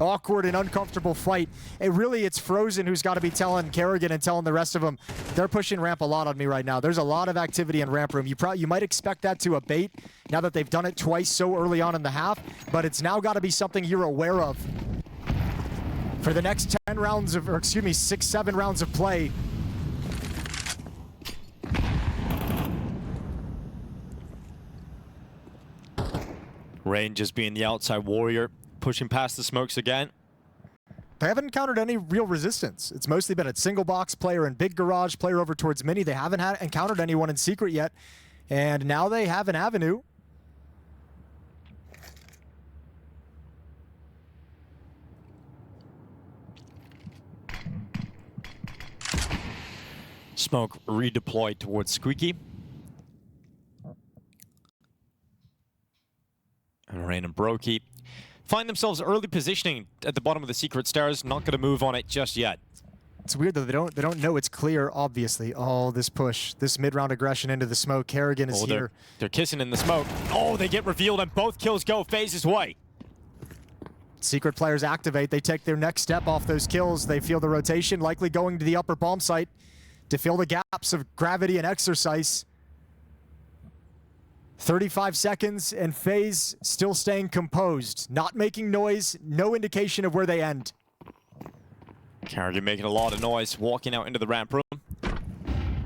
Awkward and uncomfortable fight. It's Frozen who's got to be telling Karrigan and telling the rest of them, they're pushing ramp a lot on me right now. There's a lot of activity in ramp room. You might expect that to abate now that they've done it twice so early on in the half, but it's now got to be something you're aware of. For the next 10 rounds of, or excuse me, 6, 7 rounds of play. Rain just being the outside warrior. Pushing past the smokes again. They haven't encountered any real resistance. It's mostly been a single box player and big garage player over towards mini. They haven't encountered anyone in secret yet. And now they have an avenue. Smoke redeployed towards Squeaky. And Rain and Brokey find themselves early positioning at the bottom of the secret stairs. Not going to move on it just yet. It's weird though. They don't know it's clear. Obviously, oh, this push, this mid-round aggression into the smoke. Karrigan is here. They're kissing in the smoke. Oh, they get revealed, and both kills go FaZe's way. Secret players activate. They take their next step off those kills. They feel the rotation, likely going to the upper bomb site to fill the gaps of gravity and exercise. 35 seconds, and FaZe still staying composed, not making noise, no indication of where they end. Karrigan making a lot of noise, walking out into the ramp room.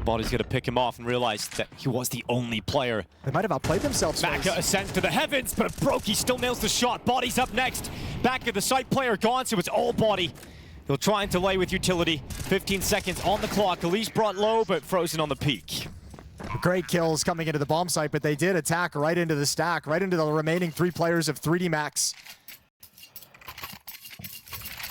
Body's gonna pick him off and realize that he was the only player. They might have outplayed themselves. Maka ascends to the heavens, but Brokey still nails the shot. Body's up next. Back at the site, player gone, so it's all body. He'll try and delay with utility. 15 seconds on the clock. Elise brought low, but Frozen on the peak. Great kills coming into the bomb site, but they did attack right into the stack, right into the remaining 3 players of 3D Max.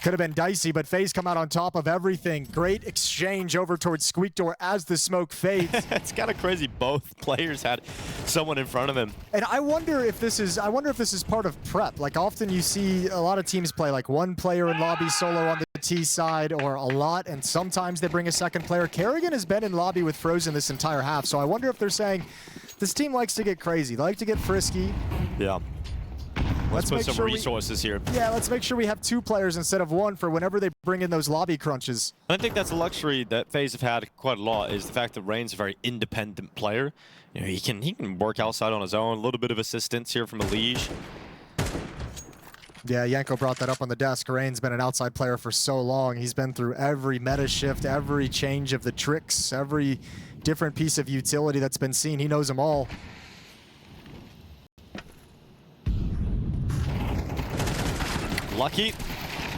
Could have been dicey, but FaZe come out on top of everything. Great exchange over towards Squeak Door as the smoke fades. It's kind of crazy. Both players had someone in front of him. And I wonder if this is part of prep. Like often you see a lot of teams play like one player in lobby solo on the T side or a lot, and sometimes they bring a second player. Karrigan has been in lobby with Frozen this entire half, so I wonder if they're saying this team likes to get crazy. They like to get frisky. Yeah. Let's put some resources here. Yeah, let's make sure we have 2 players instead of 1 for whenever they bring in those lobby crunches. I think that's a luxury that FaZe have had quite a lot, is the fact that Rain's a very independent player. You know, he can work outside on his own. A little bit of assistance here from Elige. Yeah, Yanko brought that up on the desk. Rain's been an outside player for so long. He's been through every meta shift, every change of the tricks, every different piece of utility that's been seen. He knows them all. Lucky,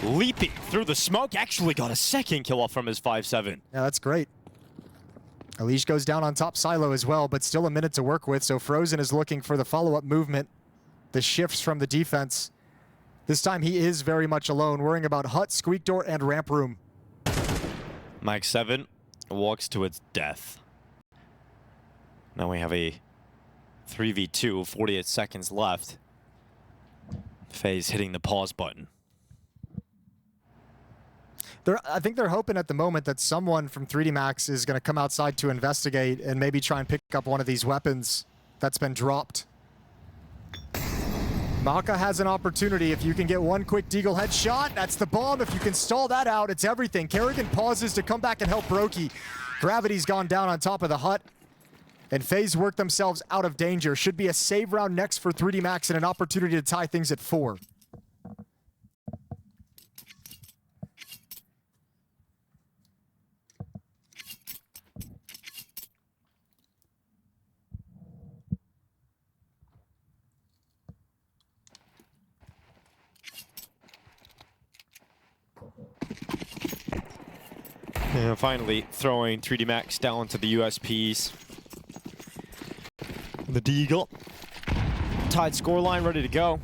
leaping through the smoke, actually got a second kill off from his 5-7. Yeah, that's great. Elish goes down on top silo as well, but still a minute to work with, so Frozen is looking for the follow-up movement, the shifts from the defense. This time he is very much alone, worrying about hut, squeak door, and ramp room. Mike 7 walks to its death. Now we have a 3v2, 48 seconds left. FaZe hitting the pause button. I think they're hoping at the moment that someone from 3D Max is going to come outside to investigate and maybe try and pick up one of these weapons that's been dropped. Maka has an opportunity. If you can get one quick Deagle headshot, that's the bomb. If you can stall that out, it's everything. Kerrigan pauses to come back and help Brokey. Gravity's gone down on top of the hut, and FaZe work themselves out of danger. Should be a save round next for 3D Max and an opportunity to tie things at 4. And finally, throwing 3D Max down to the USPs. The Deagle. Tied scoreline, ready to go.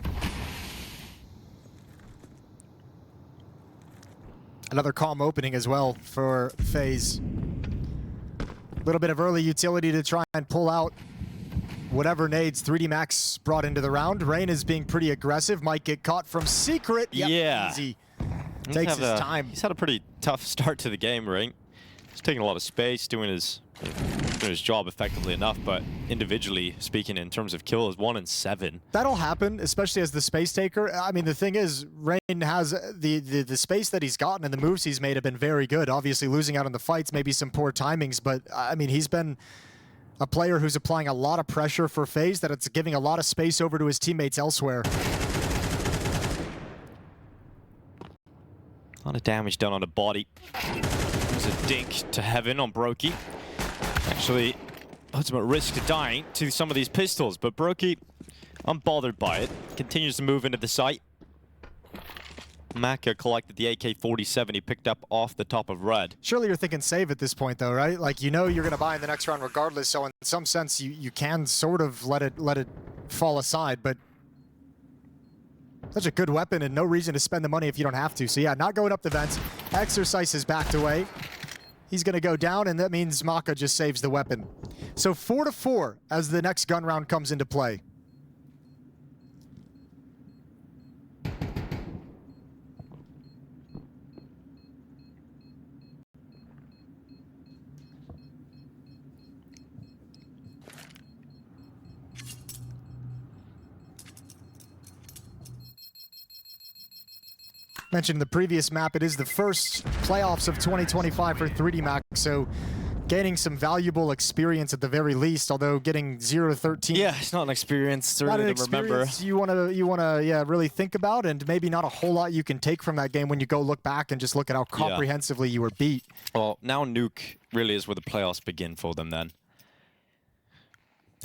Another calm opening as well for FaZe. A little bit of early utility to try and pull out whatever nades 3D Max brought into the round. Rain is being pretty aggressive. Might get caught from secret. Yep, yeah. Easy. Takes his time. He's had a pretty tough start to the game, right? He's taking a lot of space, doing his job effectively enough, but individually speaking, in terms of kills, 1 and 7. That'll happen, especially as the space taker. I mean, the thing is, Rain has the space that he's gotten and the moves he's made have been very good. Obviously, losing out on the fights, maybe some poor timings, but I mean, he's been a player who's applying a lot of pressure for FaZe, that it's giving a lot of space over to his teammates elsewhere. A lot of damage done on the body. There's a dink to heaven on Brokey. Actually, puts him at risk of dying to some of these pistols, but Brokey, unbothered by it, continues to move into the site. Maka collected the AK-47 he picked up off the top of red. Surely you're thinking save at this point, though, right? Like, you know you're going to buy in the next round regardless, so in some sense you can sort of let it fall aside, but such a good weapon and no reason to spend the money if you don't have to. So yeah, not going up the vents. Exercise is backed away. He's going to go down, and that means Maka just saves the weapon. So 4-4 as the next gun round comes into play. Mentioned in the previous map, it is the first playoffs of 2025 for 3D Max, so gaining some valuable experience at the very least, although getting 0-13. Yeah, it's not an experience to really remember. You wanna really think about, and maybe not a whole lot you can take from that game when you go look back and just look at how comprehensively you were beat. Well, now Nuke really is where the playoffs begin for them then.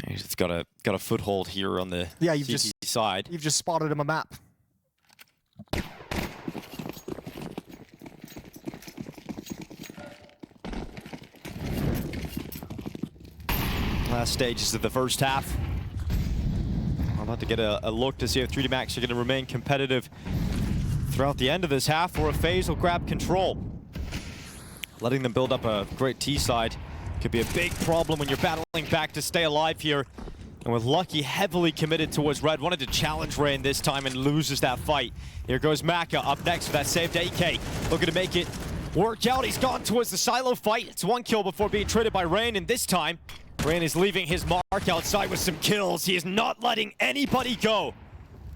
He's got a foothold here on the CT side. You've just spotted him a map. Last stages of the first half. I'm about to get a look to see if 3D Max are going to remain competitive throughout the end of this half, or if FaZe will grab control. Letting them build up a great T side could be a big problem when you're battling back to stay alive here. And with Lucky heavily committed towards red, wanted to challenge Rain this time and loses that fight. Here goes Maka up next for that saved AK. Looking to make it work out. He's gone towards the silo fight. It's 1 kill before being traded by Rain, and this time, Rain is leaving his mark outside with some kills. He is not letting anybody go.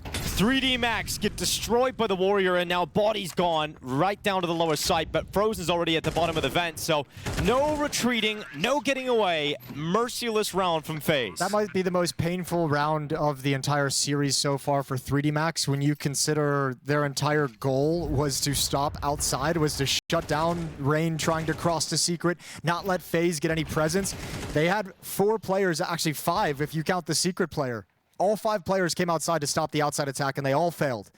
3D Max get destroyed by the Warrior, and now body's gone right down to the lower site, but Frozen's already at the bottom of the vent, so no retreating, no getting away. Merciless round from FaZe. That might be the most painful round of the entire series so far for 3D Max, when you consider their entire goal was to stop outside, was to shut down Rain trying to cross to secret, not let FaZe get any presence. They had 4 players, actually 5 if you count the secret player. All 5 players came outside to stop the outside attack, and they all failed.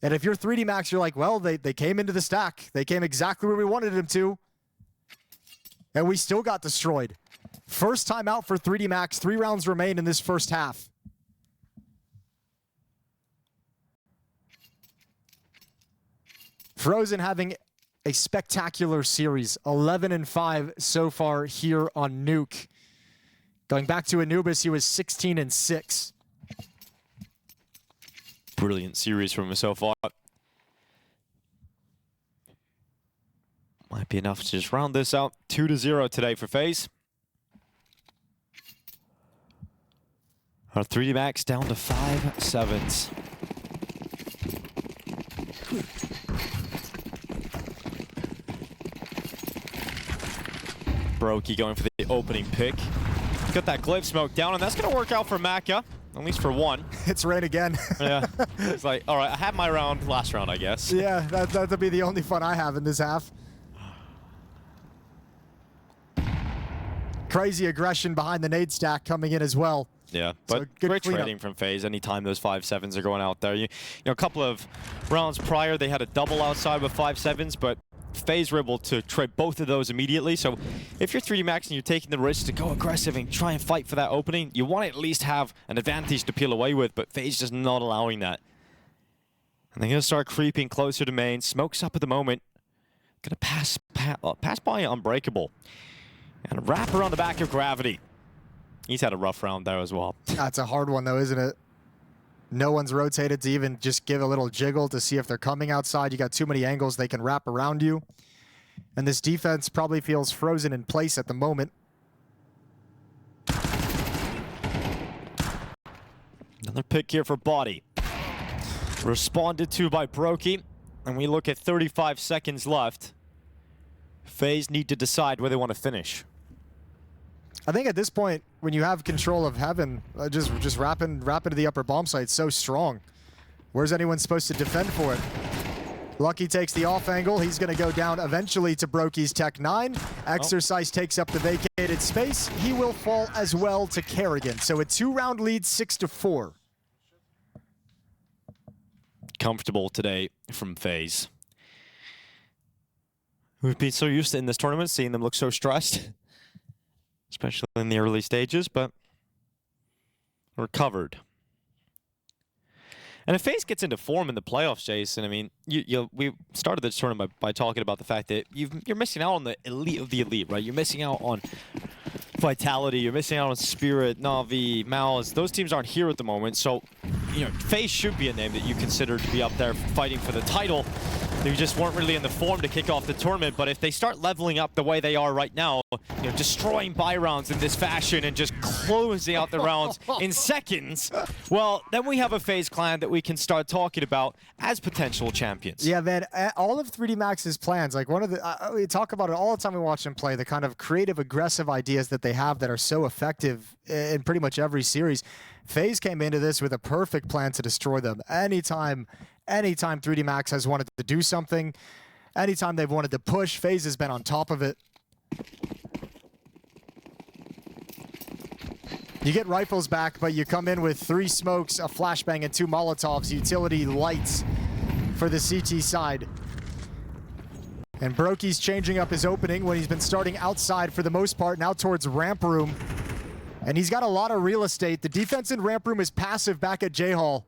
And if you're 3D Max, you're like, well, they came into the stack. They came exactly where we wanted them to. And we still got destroyed. First time out for 3D Max. 3 rounds remain in this first half. Frozen having a spectacular series. 11-5 so far here on Nuke. Going back to Anubis, he was 16-6. Brilliant series from him so far. Might be enough to just round this out. 2-0 today for FaZe. Our 3D Max down to 5-7s. Brokey going for the opening pick. Got that glyph smoke down, and that's going to work out for Maka, at least for one. It's rain again. Yeah. It's like, all right, I had my round last round, I guess. Yeah, that'll be the only fun I have in this half. Crazy aggression behind the nade stack coming in as well. Yeah, So but good great cleanup. trading from FaZe anytime those 5-7s are going out there. You know, a couple of rounds prior, they had a double outside with 5-7s, but FaZe were able to trade both of those immediately. So if you're 3D Max and you're taking the risk to go aggressive and try and fight for that opening, you want to at least have an advantage to peel away with, but FaZe just not allowing that. And they're going to start creeping closer to main. Smoke's up at the moment. Going to pass by Unbreakable. And a wrap around the back of Gravity. He's had a rough round there as well. That's a hard one though, isn't it? No one's rotated to even just give a little jiggle to see if they're coming outside. You got too many angles they can wrap around you. And this defense probably feels frozen in place at the moment. Another pick here for Body. Responded to by Brokey. And we look at 35 seconds left. FaZe need to decide where they want to finish. I think at this point, when you have control of Heaven, just wrap into the upper bomb site so strong. Where's anyone supposed to defend for it? Lucky takes the off angle. He's going to go down eventually to Brokey's Tech 9. Exercise takes up the vacated space. He will fall as well to Kerrigan. So a 2-round lead, 6-4. Comfortable today from FaZe. We've been so used to in this tournament seeing them look so stressed. Especially in the early stages, but recovered. And if FaZe gets into form in the playoffs, Jason, I mean, we started this tournament by talking about the fact that you're missing out on the elite of the elite, right? You're missing out on Vitality, you're missing out on Spirit, Na'Vi, MongolZ. Those teams aren't here at the moment, so you know, FaZe should be a name that you consider to be up there fighting for the title. They just weren't really in the form to kick off the tournament, but if they start leveling up the way they are right now, you know, destroying buy rounds in this fashion and just closing out the rounds in seconds, well, then we have a FaZe Clan that we can start talking about as potential champions. Yeah, man, all of 3D Max's plans, like one of the, we talk about it all the time we watch them play, the kind of creative, aggressive ideas that they have that are so effective in pretty much every series. FaZe came into this with a perfect plan to destroy them. Anytime 3D Max has wanted to do something, anytime they've wanted to push, FaZe has been on top of it. You get rifles back, but you come in with 3 smokes, a flashbang, and 2 Molotovs, utility lights for the CT side. And Brokey's changing up his opening when he's been starting outside for the most part, now towards ramp room. And he's got a lot of real estate. The defense in ramp room is passive back at J-Hall.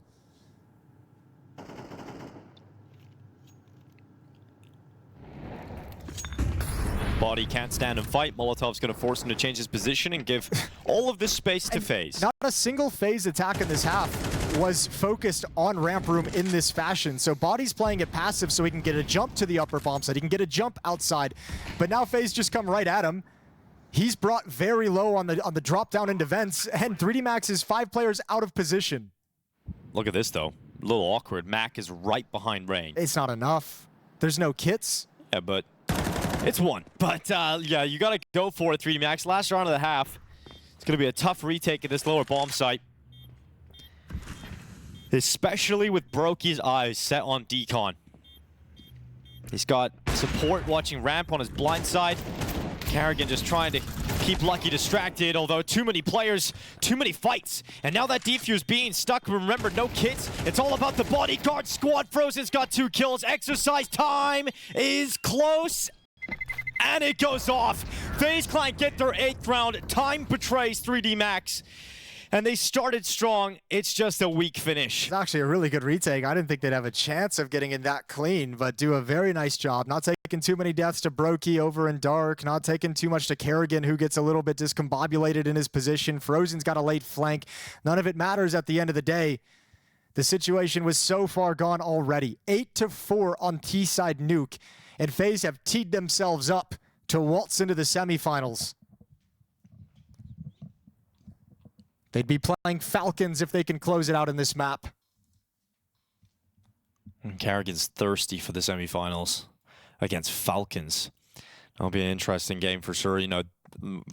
Body can't stand and fight. Molotov's going to force him to change his position and give all of this space to FaZe. Not a single FaZe attack in this half was focused on ramp room in this fashion. So Body's playing it passive so he can get a jump to the upper bomb side. He can get a jump outside. But now FaZe just come right at him. He's brought very low on the drop down into vents, and 3D Max is 5 players out of position. Look at this though. A little awkward. Mac is right behind Rain. It's not enough. There's no kits. Yeah, but it's 1. But yeah, you got to go for it, 3D Max. Last round of the half. It's going to be a tough retake at this lower bomb site. Especially with Brokey's eyes set on Decon. He's got support watching ramp on his blind side. Kerrigan just trying to keep Lucky distracted, although too many players, too many fights. And now that defuse being stuck, remember, no kits. It's all about the bodyguard squad. Frozen's got 2 kills. Exercise time is close. and it goes off. FaZe Clan get their 8th round. Time betrays 3D Max. And they started strong. It's just a weak finish. It's actually a really good retake. I didn't think they'd have a chance of getting in that clean, but do a very nice job. Not taking too many deaths to Brokey over in dark. Not taking too much to Kerrigan, who gets a little bit discombobulated in his position. Frozen's got a late flank. None of it matters at the end of the day. The situation was so far gone already. 8-4 on T-side Nuke. And FaZe have teed themselves up to waltz into the semifinals. They'd be playing Falcons if they can close it out in this map. And Kerrigan's thirsty for the semifinals against Falcons. That'll be an interesting game for sure. You know,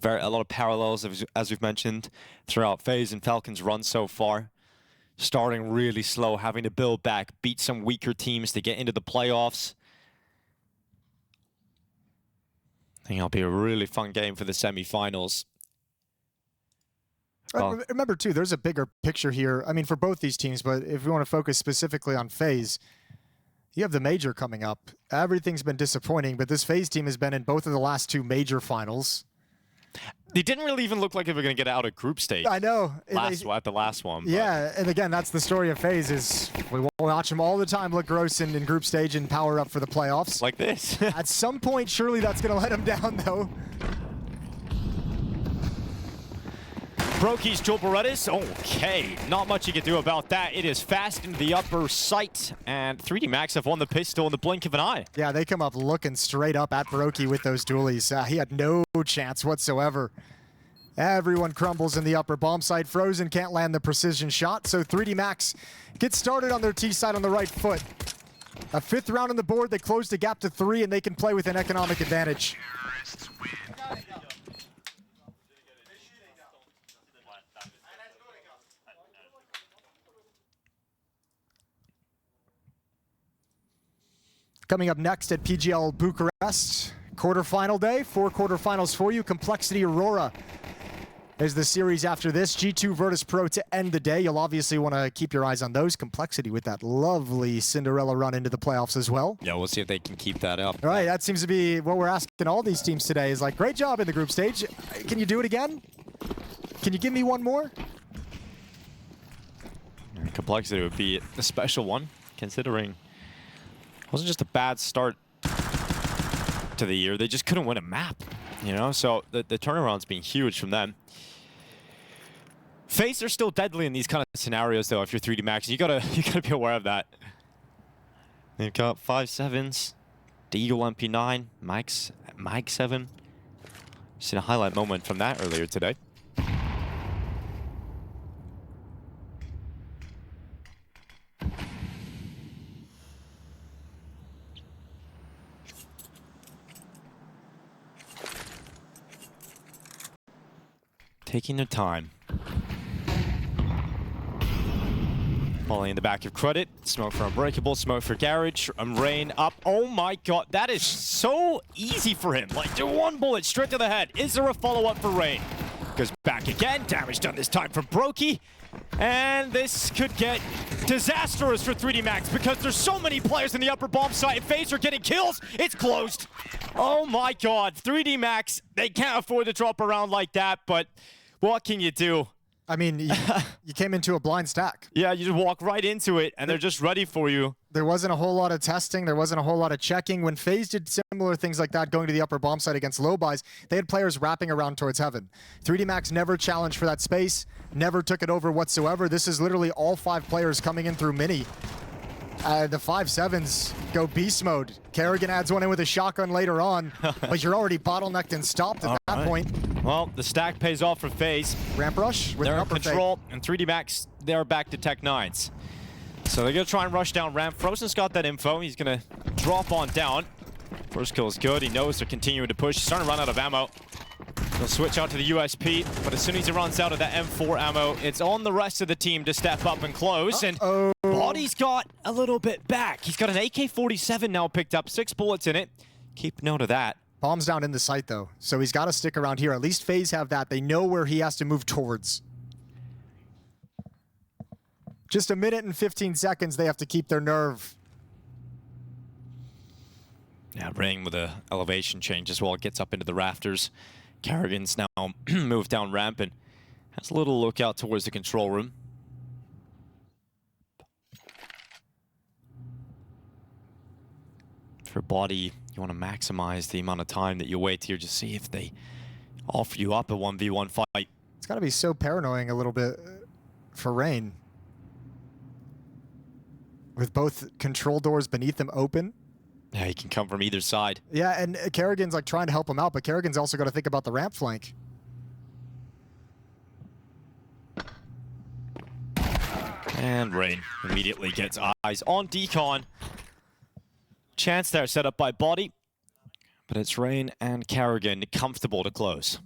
a lot of parallels, as we've mentioned, throughout FaZe and Falcons' run so far. Starting really slow, having to build back, beat some weaker teams to get into the playoffs. I think it'll be a really fun game for the semifinals. Remember, too, there's a bigger picture here. I mean, for both these teams, but if we want to focus specifically on FaZe, you have the major coming up. Everything's been disappointing, but this FaZe team has been in both of the last 2 major finals. They didn't really even look like they were going to get out of group stage. I know. At the last one. Yeah, and again, that's the story of FaZe is we watch them all the time look gross in group stage and power up for the playoffs. Like this. At some point, surely that's going to let them down, though. Brokey's Joel Berettis. Okay, not much you can do about that. It is fast into the upper sight, and 3D Max have won the pistol in the blink of an eye. Yeah, they come up looking straight up at Brokey with those dualies. He had no chance whatsoever. Everyone crumbles in the upper bomb site. Frozen can't land the precision shot, so 3D Max gets started on their T side on the right foot. A 5th round on the board, they closed the gap to 3, and they can play with an economic advantage. Coming up next at PGL Bucharest, quarterfinal day, 4 quarterfinals for you. Complexity Aurora is the series after this. G2 Virtus.pro to end the day. You'll obviously want to keep your eyes on those. Complexity with that lovely Cinderella run into the playoffs as well. Yeah, we'll see if they can keep that up. All right, that seems to be what we're asking all these teams today is like, great job in the group stage. Can you do it again? Can you give me one more? Complexity would be a special one, considering it wasn't just a bad start to the year. They just couldn't win a map, you know? So the turnaround's been huge from them. FaZe are still deadly in these kind of scenarios, though, if you're 3D Max. You gotta be aware of that. They've got 5-7s, Deagle MP9, Mag 7. Seen a highlight moment from that earlier today. Taking their time. Falling in the back of Credit. Smoke for Unbreakable. Smoke for Garage. Rain up. Oh my god. That is so easy for him. Like, do 1 bullet straight to the head. Is there a follow-up for Rain? Goes back again. Damage done this time for Brokey. And this could get disastrous for 3D Max because there's so many players in the upper bomb site. FaZe are getting kills. It's closed. Oh my god. 3D Max, they can't afford to drop around like that, but what can you do? I mean, you came into a blind stack. Yeah, you just walk right into it, and they're just ready for you. There wasn't a whole lot of testing. There wasn't a whole lot of checking. When FaZe did similar things like that, going to the upper bomb site against low buys, they had players wrapping around towards heaven. 3D Max never challenged for that space, never took it over whatsoever. This is literally all 5 players coming in through mini. The 5-7s go beast mode. Kerrigan adds one in with a shotgun later on, but you're already bottlenecked and stopped at that point. Well, the stack pays off for FaZe. Ramp rush with they're an in upper control, and 3D Max, they're back to Tech 9s. So they're going to try and rush down ramp. Frozen's got that info. He's going to drop on down. First kill is good. He knows they're continuing to push. He's starting to run out of ammo. He'll switch out to the USP, but as soon as he runs out of that M4 ammo, it's on the rest of the team to step up and close. And Body's got a little bit back. He's got an AK-47 now picked up, 6 bullets in it. Keep note of that. Bomb's down in the site, though, so he's got to stick around here. At least FaZe have that. They know where he has to move towards. Just 1 minute and 15 seconds, they have to keep their nerve. Yeah, Ring with a elevation change as well. It gets up into the rafters. Kerrigan's now moved down ramp and has a little look out towards the control room. For Body, you want to maximize the amount of time that you wait here to see if they offer you up a 1v1 fight. It's got to be so paranoid a little bit for Rain. With both control doors beneath him open. Yeah, he can come from either side. Yeah, and Kerrigan's like trying to help him out, but Kerrigan's also got to think about the ramp flank. And Rain immediately gets eyes on Decon. Chance there set up by Body. But it's Rain and Kerrigan comfortable to close.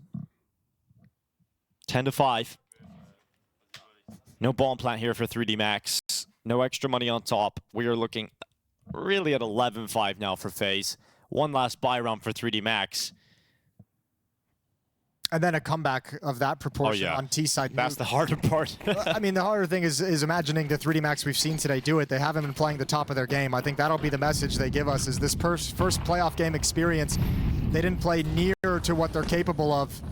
10-5. No bomb plant here for 3D Max. No extra money on top. We are looking really at 11-5 now for FaZe. One last buy round for 3D Max. And then a comeback of that proportion on T-side. That's the harder part. I mean, the harder thing is imagining the 3D Max we've seen today do it. They haven't been playing the top of their game. I think that'll be the message they give us, is this first playoff game experience. They didn't play near to what they're capable of.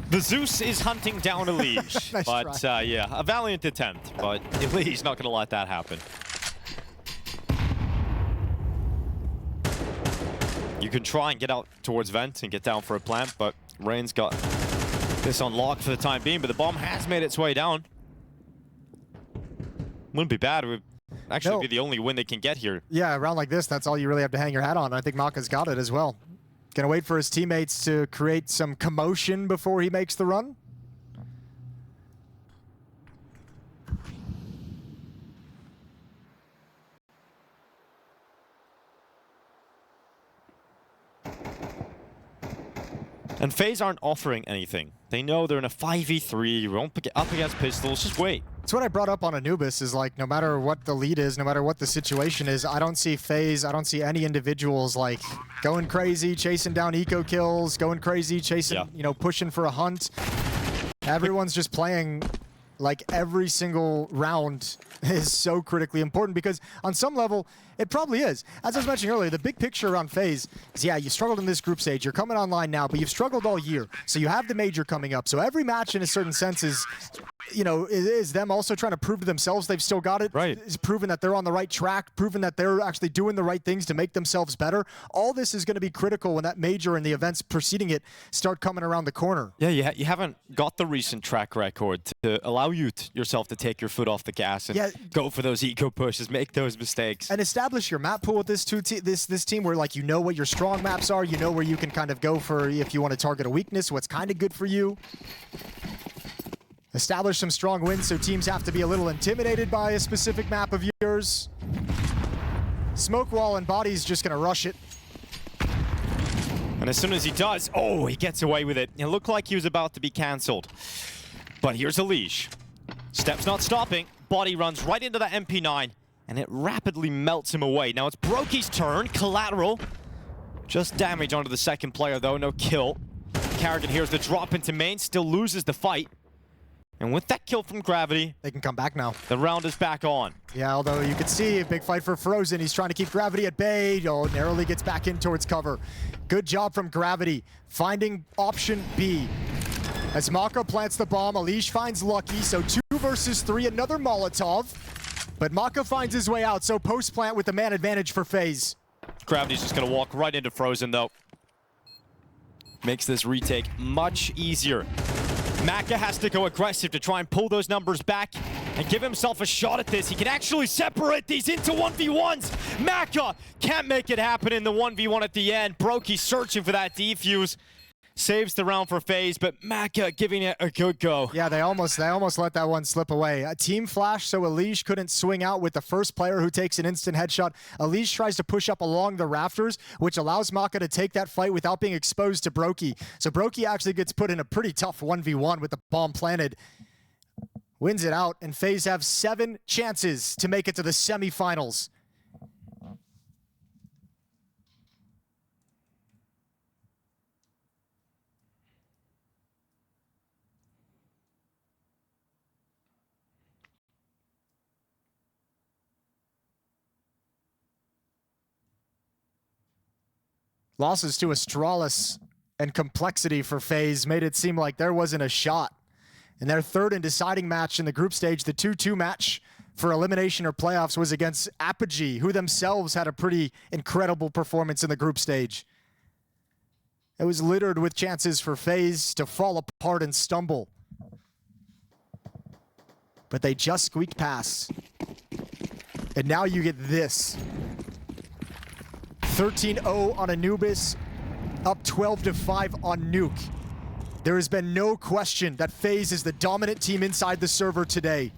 The Zeus is hunting down Elige. Nice but yeah, a valiant attempt. But Elige's not going to let that happen. You can try and get out towards Vent and get down for a plant, but Rain's got this on lock for the time being, but the bomb has made its way down. Wouldn't be bad. It would actually be the only win they can get here. Yeah, a round like this, that's all you really have to hang your hat on. I think Maka's got it as well. Gonna wait for his teammates to create some commotion before he makes the run. And FaZe aren't offering anything. They know they're in a 5v3, you won't get up against pistols, just wait. That's what I brought up on Anubis, is like, no matter what the lead is, no matter what the situation is, I don't see FaZe, I don't see any individuals like going crazy, chasing down eco kills, going crazy, chasing, you know, pushing for a hunt. Everyone's just playing like every single round is so critically important, because on some level, it probably is. As I was mentioning earlier, the big picture around FaZe is, yeah, you struggled in this group stage, you're coming online now, but you've struggled all year. So you have the major coming up. So every match in a certain sense is, you know, is them also trying to prove to themselves they've still got it. Right. Is proving that they're on the right track, proving that they're actually doing the right things to make themselves better. All this is going to be critical when that major and the events preceding it start coming around the corner. Yeah, you haven't got the recent track record to allow you yourself to take your foot off the gas and go for those eco pushes, make those mistakes. And establish your map pool with this team where, like, you know what your strong maps are, you know where you can kind of go for if you want to target a weakness, what's kind of good for you. Establish some strong wins so teams have to be a little intimidated by a specific map of yours. Smoke wall and Body's just going to rush it. And as soon as he does, oh, he gets away with it. It looked like he was about to be cancelled. But here's Elige. Steps not stopping. Body runs right into that MP9, and it rapidly melts him away. Now it's Brokey's turn. Collateral. Just damage onto the second player, though. No kill. Kerrigan here's the drop into main. Still loses the fight. And with that kill from Gravity, they can come back now. The round is back on. Yeah, although you can see a big fight for Frozen. He's trying to keep Gravity at bay. Oh, narrowly gets back in towards cover. Good job from Gravity, finding option B. As Maka plants the bomb, Elige finds Lucky, so 2 versus 3, another Molotov. But Maka finds his way out, so post-plant with the man advantage for FaZe. Gravity's just gonna walk right into Frozen, though. Makes this retake much easier. Maka has to go aggressive to try and pull those numbers back and give himself a shot at this. He can actually separate these into 1v1s. Maka can't make it happen in the 1v1 at the end. Brokey searching for that defuse. Saves the round for FaZe, but Maka giving it a good go. Yeah, they almost let that one slip away. A team flash, so Elige couldn't swing out with the first player who takes an instant headshot. Elige tries to push up along the rafters, which allows Maka to take that fight without being exposed to Brokey. So Brokey actually gets put in a pretty tough 1v1 with the bomb planted. Wins it out, and FaZe have 7 chances to make it to the semifinals. Losses to Astralis and Complexity for FaZe made it seem like there wasn't a shot. And their third and deciding match in the group stage, the 2-2 match for elimination or playoffs, was against Apogee, who themselves had a pretty incredible performance in the group stage. It was littered with chances for FaZe to fall apart and stumble. But they just squeaked past. And now you get this. 13-0 on Anubis, up 12-5 on Nuke. There has been no question that FaZe is the dominant team inside the server today.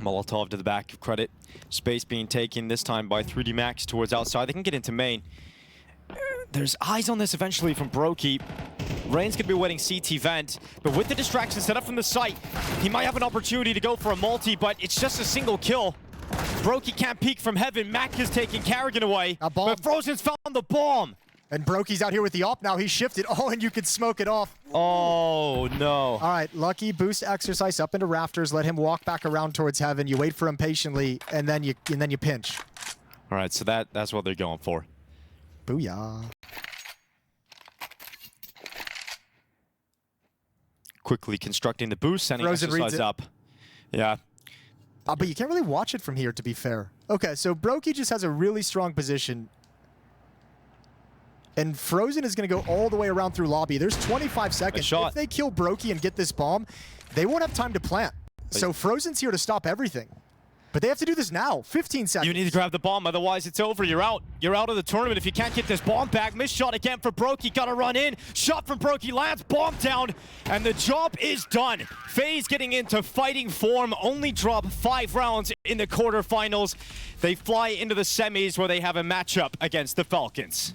Molotov to the back of Credit. Space being taken this time by 3D Max towards outside. They can get into main. There's eyes on this eventually from Brokey. Rain's gonna be waiting CT vent, but with the distraction set up from the site, he might have an opportunity to go for a multi, but it's just a single kill. Brokey can't peek from heaven. Mac is taking Carrigan away, but Frozen's found the bomb. And Brokey's out here with the op now. He shifted. Oh, and you can smoke it off. Oh, no. All right, Lucky, boost exercise up into rafters. Let him walk back around towards heaven. You wait for him patiently, and then you pinch. All right, so that's what they're going for. Booyah. Quickly constructing the boost, sending Frozen exercise up. Yeah. But you can't really watch it from here, to be fair. Okay, so Brokey just has a really strong position. And Frozen is going to go all the way around through lobby. There's 25 seconds. If they kill Brokey and get this bomb, they won't have time to plant. So Frozen's here to stop everything. But they have to do this now. 15 seconds. You need to grab the bomb, otherwise it's over. You're out. You're out of the tournament if you can't get this bomb back. Missed shot again for Brokey. Gotta run in. Shot from Brokey lands. Bomb down. And the job is done. FaZe getting into fighting form. Only drop 5 rounds in the quarterfinals. They fly into the semis where they have a matchup against the Falcons.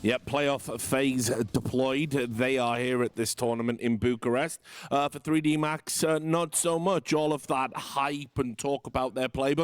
Yep, playoff FaZe deployed. They are here at this tournament in Bucharest. For 3D Max, not so much. All of that hype and talk about their playbook.